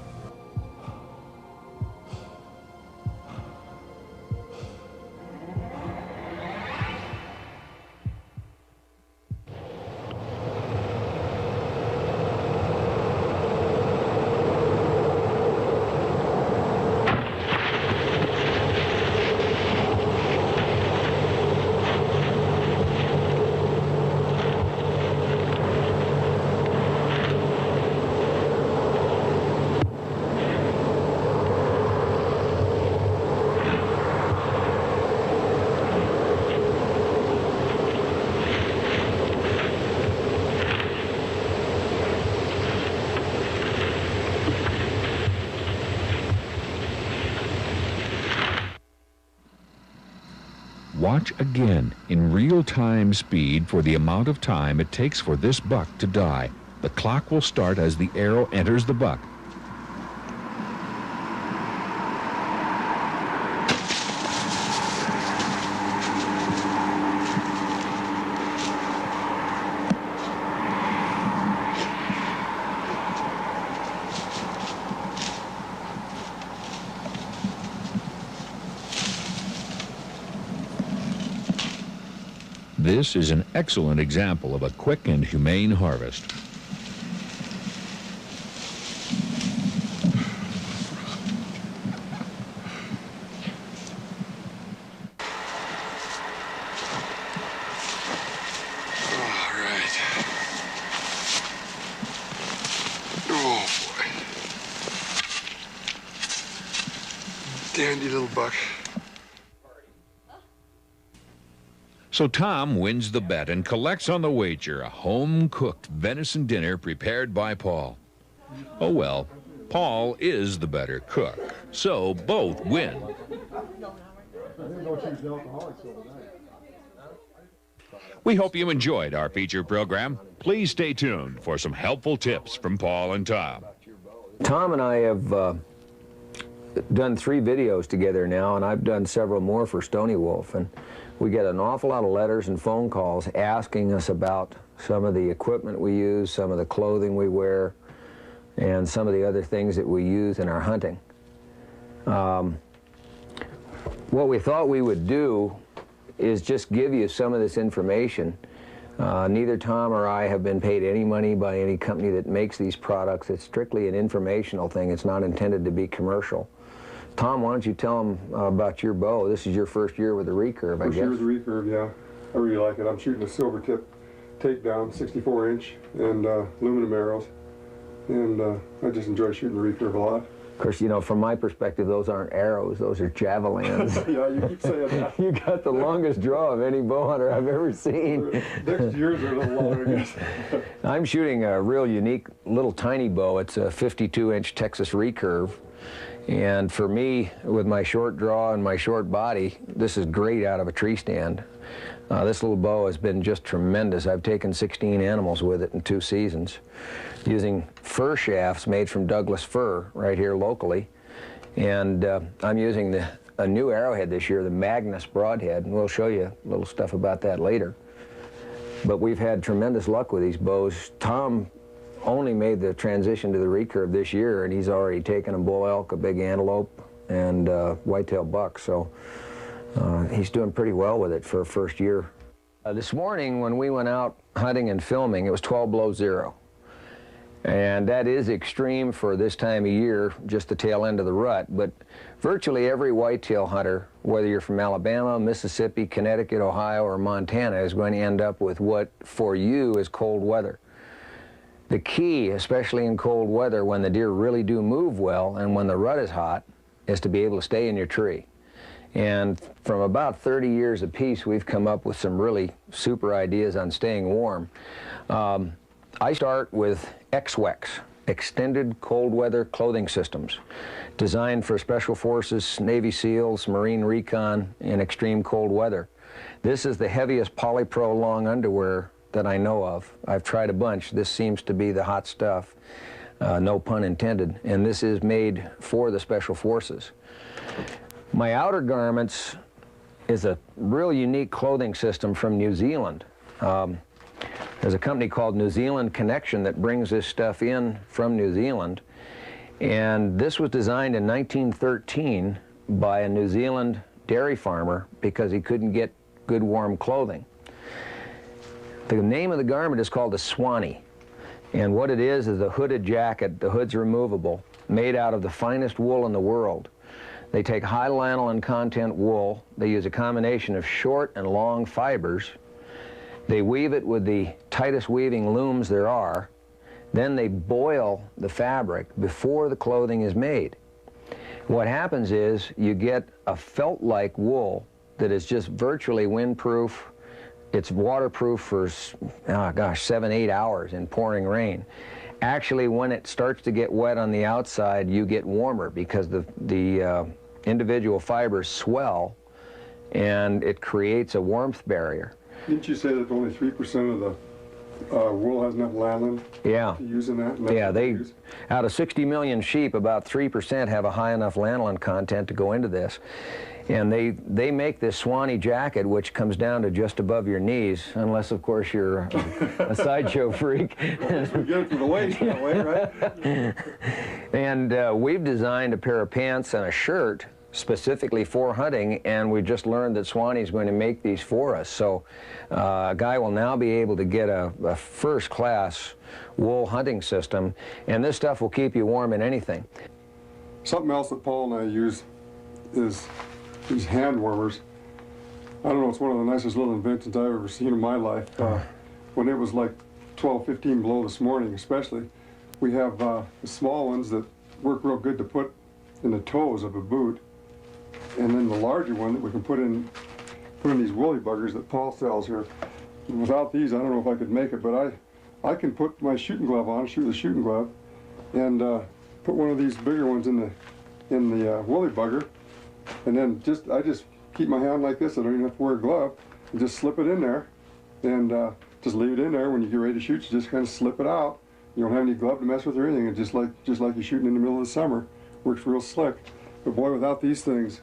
Watch again in real-time speed for the amount of time it takes for this buck to die. The clock will start as the arrow enters the buck. This is an excellent example of a quick and humane harvest. Dandy little buck. So Tom wins the bet and collects on the wager a home-cooked venison dinner prepared by Paul. Oh well, Paul is the better cook, so both win. We hope you enjoyed our feature program. Please stay tuned for some helpful tips from Paul and Tom. Tom and I have done 3 videos together now, and I've done several more for Stony Wolf, and we get an awful lot of letters and phone calls asking us about some of the equipment we use, some of the clothing we wear, and some of the other things that we use in our hunting. What we thought we would do is just give you some of this information. Neither Tom or I have been paid any money by any company that makes these products. It's strictly an informational thing. It's not intended to be commercial. Tom, why don't you tell them about your bow? This is your first year with a recurve, I guess. First year with a recurve, yeah. I really like it. I'm shooting a silver tip takedown, 64-inch, and aluminum arrows. And I just enjoy shooting the recurve a lot. Of course, you know, from my perspective, those aren't arrows, those are javelins. Yeah, you keep saying that. You got the longest draw of any bow hunter I've ever seen. Next year's are a little longer, I guess. I'm shooting a real unique little tiny bow. It's a 52-inch Texas recurve. And for me, with my short draw and my short body, this is great out of a tree stand. This little bow has been just tremendous. I've taken 16 animals with it in 2 seasons, using fir shafts made from Douglas fir right here locally. And I'm using a new arrowhead this year, the Magnus broadhead, and we'll show you a little stuff about that later. But we've had tremendous luck with these bows. Tom only made the transition to the recurve this year, and he's already taken a bull elk, a big antelope, and whitetail buck. So he's doing pretty well with it for a first year. This morning when we went out hunting and filming, it was 12 below zero. And that is extreme for this time of year, just the tail end of the rut. But virtually every whitetail hunter, whether you're from Alabama, Mississippi, Connecticut, Ohio, or Montana, is going to end up with what for you is cold weather. The key, especially in cold weather when the deer really do move well and when the rut is hot, is to be able to stay in your tree. And from about 30 years apiece, we've come up with some really super ideas on staying warm. I start with XWEX, Extended Cold Weather Clothing Systems, designed for Special Forces, Navy SEALs, Marine Recon, in extreme cold weather. This is the heaviest polypro long underwear that I know of. I've tried a bunch. This seems to be the hot stuff, no pun intended, and this is made for the Special Forces. My outer garments is a real unique clothing system from New Zealand. There's a company called New Zealand Connection that brings this stuff in from New Zealand, and this was designed in 1913 by a New Zealand dairy farmer because he couldn't get good warm clothing. The name of the garment is called a swanee, and what it is a hooded jacket. The hood's removable, made out of the finest wool in the world. They take high lanolin content wool. They use a combination of short and long fibers. They weave it with the tightest weaving looms there are. Then they boil the fabric before the clothing is made. What happens is you get a felt-like wool that is just virtually windproof. It's waterproof for, 7-8 hours in pouring rain. Actually, when it starts to get wet on the outside, you get warmer because the individual fibers swell, and it creates a warmth barrier. Didn't you say that only 3% of the wool has enough lanolin to use in that? Yeah, out of 60 million sheep, about 3% have a high enough lanolin content to go into this. And they make this swanee jacket, which comes down to just above your knees, unless, of course, you're a sideshow freak. We get it from the waist that way, right? And we've designed a pair of pants and a shirt specifically for hunting, and we just learned that Swanee's going to make these for us. So a guy will now be able to get a first-class wool hunting system, and this stuff will keep you warm in anything. Something else that Paul and I use is these hand warmers. I don't know, it's one of the nicest little inventions I've ever seen in my life. When it was like 12, 15 below this morning especially, we have the small ones that work real good to put in the toes of a boot, and then the larger one that we can put in these woolly buggers that Paul sells here. And without these, I don't know if I could make it, but I can put my shooting glove on, shoot with a shooting glove, and put one of these bigger ones in the woolly bugger, and then I just keep my hand like this. I don't even have to wear a glove, and just slip it in there, and just leave it in there. When you get ready to shoot, you just kind of slip it out. You don't have any glove to mess with or anything, and just like you're shooting in the middle of the summer. Works real slick. But boy, without these things,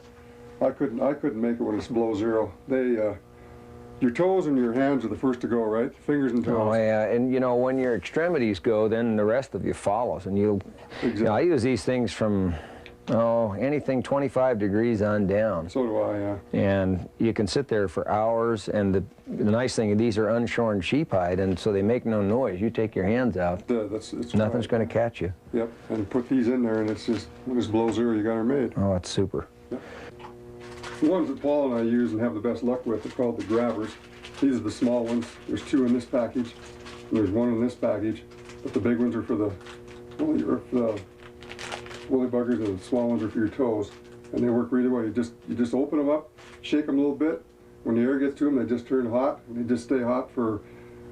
I couldn't make it when it's below zero. Your toes and your hands are the first to go, right? Fingers and toes. Oh yeah, and you know, when your extremities go, then the rest of you follows. And Exactly. You know, I use these things from anything 25 degrees on down. So do I, yeah. And you can sit there for hours, and the nice thing, these are unshorn sheep hide, and so they make no noise. You take your hands out, nothing's going to catch you. Yep, and put these in there, and it's just, when it's below zero, you got her made. Oh, it's super. Yep. The ones that Paul and I use and have the best luck with are called the grabbers. These are the small ones. There's 2 in this package, and there's 1 in this package, but the big ones are for the woolly buggers, and the small ones are for your toes, and they work really well. You just open them up, shake them a little bit. When the air gets to them, they just turn hot, and they just stay hot for,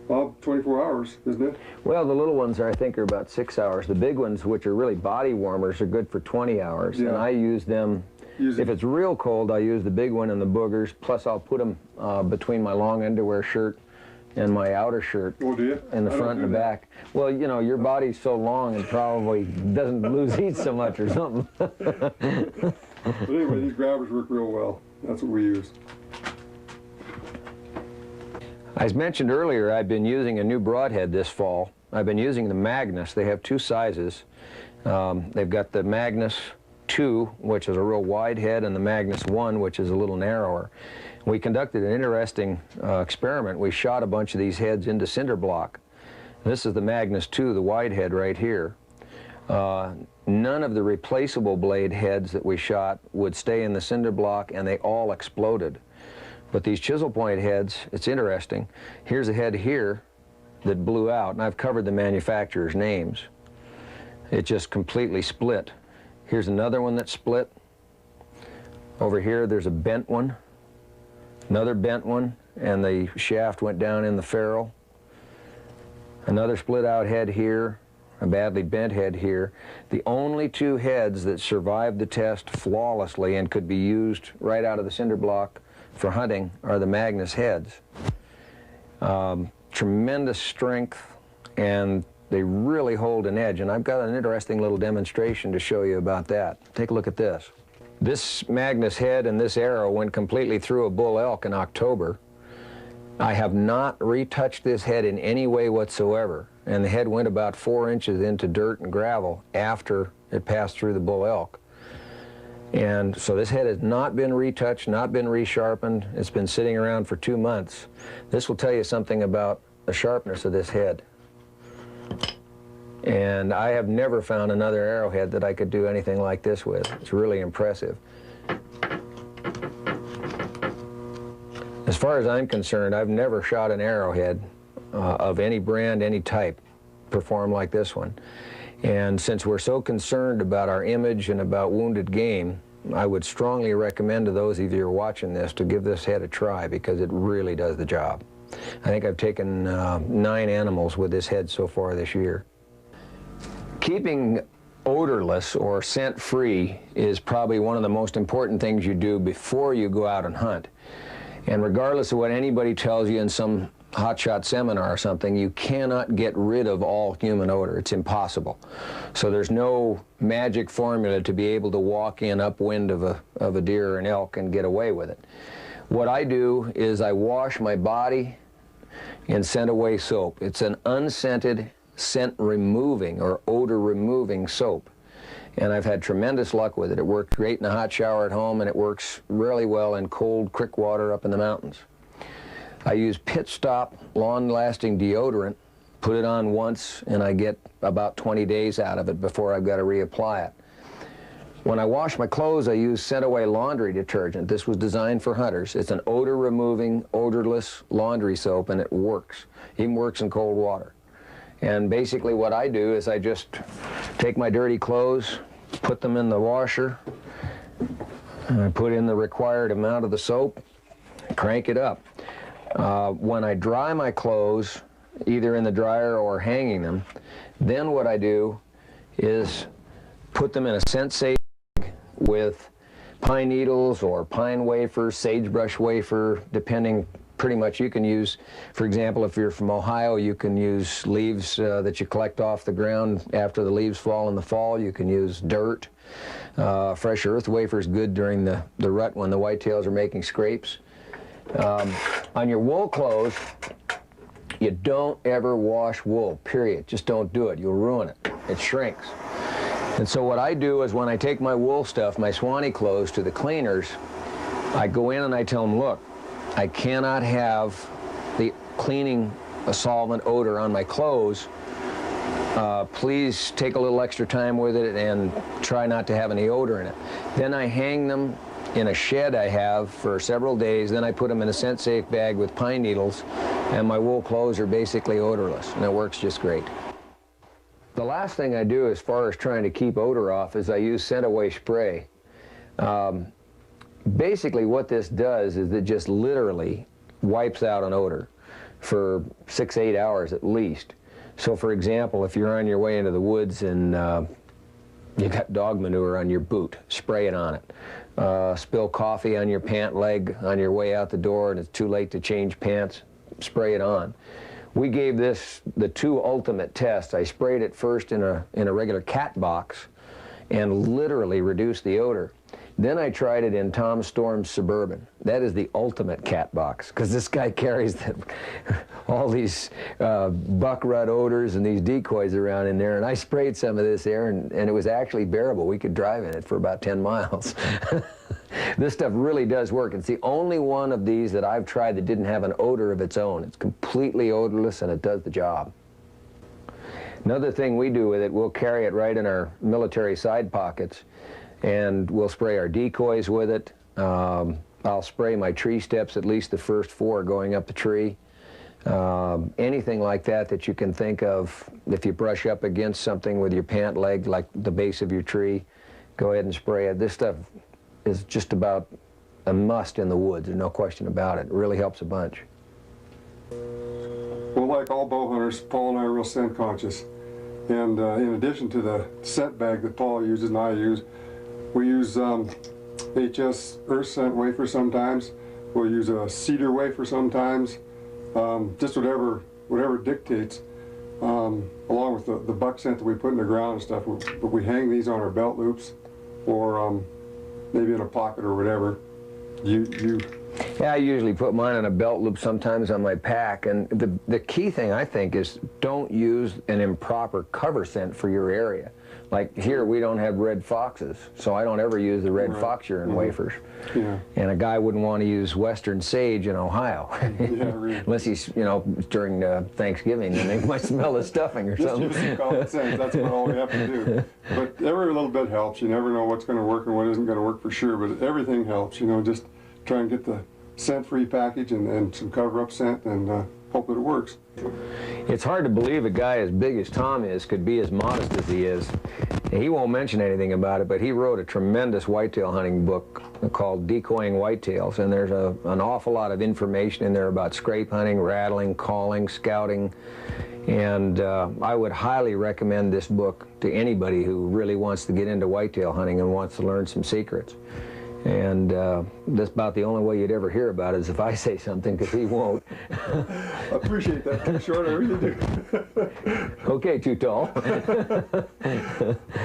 well, 24 hours, isn't it? Well, the little ones I think are about 6 hours. The big ones, which are really body warmers, are good for 20 hours. Yeah. And I use them, if it's real cold, I use the big one and the boogers, plus I'll put them between my long underwear shirt and my outer shirt. Oh, do you? In the front and the back. Well, you know, your body's so long and probably doesn't lose heat so much or something. But anyway, these grabbers work real well. That's what we use. As mentioned earlier, I've been using a new broadhead this fall. I've been using the Magnus. They have 2 sizes. They've got the Magnus 2, which is a real wide head, and the Magnus 1, which is a little narrower. We conducted an interesting experiment. We shot a bunch of these heads into cinder block. This is the Magnus 2, the wide head right here. None of the replaceable blade heads that we shot would stay in the cinder block, and they all exploded. But these chisel point heads, it's interesting. Here's a head here that blew out, and I've covered the manufacturer's names. It just completely split. Here's another one that split. Over here, there's a bent one. Another bent one, and the shaft went down in the ferrule. Another split out head here, a badly bent head here. The only 2 heads that survived the test flawlessly and could be used right out of the cinder block for hunting are the Magnus heads. Tremendous strength, and they really hold an edge. And I've got an interesting little demonstration to show you about that. Take a look at this. This Magnus head and this arrow went completely through a bull elk in October. I have not retouched this head in any way whatsoever, and the head went about 4 inches into dirt and gravel after it passed through the bull elk. And so this head has not been retouched, not been resharpened. It's been sitting around for 2 months. This will tell you something about the sharpness of this head. And I have never found another arrowhead that I could do anything like this with. It's really impressive. As far as I'm concerned, I've never shot an arrowhead of any brand, any type, perform like this one. And since we're so concerned about our image and about wounded game, I would strongly recommend to those of you who are watching this to give this head a try, because it really does the job. I think I've taken 9 animals with this head so far this year. Keeping odorless or scent-free is probably one of the most important things you do before you go out and hunt. And regardless of what anybody tells you in some hotshot seminar or something, you cannot get rid of all human odor. It's impossible. So there's no magic formula to be able to walk in upwind of a deer or an elk and get away with it. What I do is I wash my body in scent-away soap. It's an unscented, scent-removing or odor-removing soap. And I've had tremendous luck with it. It works great in a hot shower at home, and it works really well in cold creek water up in the mountains. I use Pit Stop long-lasting deodorant, put it on once, and I get about 20 days out of it before I've got to reapply it. When I wash my clothes, I use Scent Away laundry detergent. This was designed for hunters. It's an odor-removing, odorless laundry soap, and it works. Even works in cold water. And basically what I do is I just take my dirty clothes, put them in the washer, and I put in the required amount of the soap, crank it up. When I dry my clothes, either in the dryer or hanging them, then what I do is put them in a scent safe bag with pine needles or pine wafer, sagebrush wafer, depending. Pretty much you can use, for example, if you're from Ohio, you can use leaves that you collect off the ground after the leaves fall in the fall. You can use dirt. Fresh earth wafer is good during the rut when the whitetails are making scrapes. On your wool clothes, you don't ever wash wool, period. Just don't do it. You'll ruin it. It shrinks. And so what I do is when I take my wool stuff, my Swanee clothes, to the cleaners, I go in and I tell them, look, I cannot have the cleaning solvent odor on my clothes. Please take a little extra time with it and try not to have any odor in it. Then I hang them in a shed I have for several days. Then I put them in a scent safe bag with pine needles, and my wool clothes are basically odorless, and it works just great. The last thing I do as far as trying to keep odor off is I use Scent Away spray. Basically what this does is it just literally wipes out an odor for 6-8 hours at least. So for example, if you're on your way into the woods and you got dog manure on your boot, spray it on it. Spill coffee on your pant leg on your way out the door and it's too late to change pants, spray it on. We gave this the 2 ultimate tests. I sprayed it first in a regular cat box and literally reduced the odor. Then I tried it in Tom Storm's Suburban. That is the ultimate cat box, because this guy carries all these buck rut odors and these decoys around in there, and I sprayed some of this there, and it was actually bearable. We could drive in it for about 10 miles. This stuff really does work. It's the only one of these that I've tried that didn't have an odor of its own. It's completely odorless, and it does the job. Another thing we do with it, we'll carry it right in our military side pockets, and we'll spray our decoys with it. I'll spray my tree steps, at least the first 4 going up the tree. Anything like that that you can think of, if you brush up against something with your pant leg, like the base of your tree, go ahead and spray it. This stuff is just about a must in the woods, there's no question about it. It really helps a bunch. Well, like all bow hunters, Paul and I are real scent conscious. And in addition to the scent bag that Paul uses and I use, we use HS earth scent wafer sometimes. We'll use a cedar wafer sometimes. Just whatever dictates. Along with the buck scent that we put in the ground and stuff. But we hang these on our belt loops, or maybe in a pocket or whatever. Yeah, I usually put mine on a belt loop, sometimes on my pack, and the key thing I think is don't use an improper cover scent for your area. Like here, we don't have red foxes, so I don't ever use the red fox urine wafers. Yeah. And a guy wouldn't want to use western sage in Ohio. Yeah, really. Unless he's, you know, during Thanksgiving, and they might smell the stuffing or something. Just use some common sense, that's about all we have to do. But every little bit helps. You never know what's going to work and what isn't going to work for sure, but everything helps, you know, just try and get the scent-free package and some cover-up scent and hope that it works. It's hard to believe a guy as big as Tom is could be as modest as he is. He won't mention anything about it, but he wrote a tremendous whitetail hunting book called Decoying Whitetails, and there's an awful lot of information in there about scrape hunting, rattling, calling, scouting, and I would highly recommend this book to anybody who really wants to get into whitetail hunting and wants to learn some secrets. And that's about the only way you'd ever hear about it is if I say something, because he won't. I appreciate that. Too short, I really do. Okay, too tall.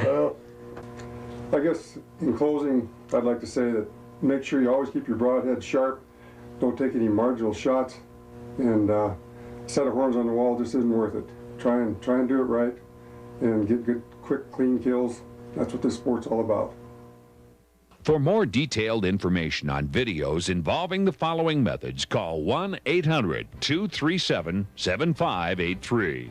Well, I guess in closing, I'd like to say that make sure you always keep your broadhead sharp. Don't take any marginal shots. And a set of horns on the wall just isn't worth it. Try and do it right and get good, quick, clean kills. That's what this sport's all about. For more detailed information on videos involving the following methods, call 1-800-237-7583.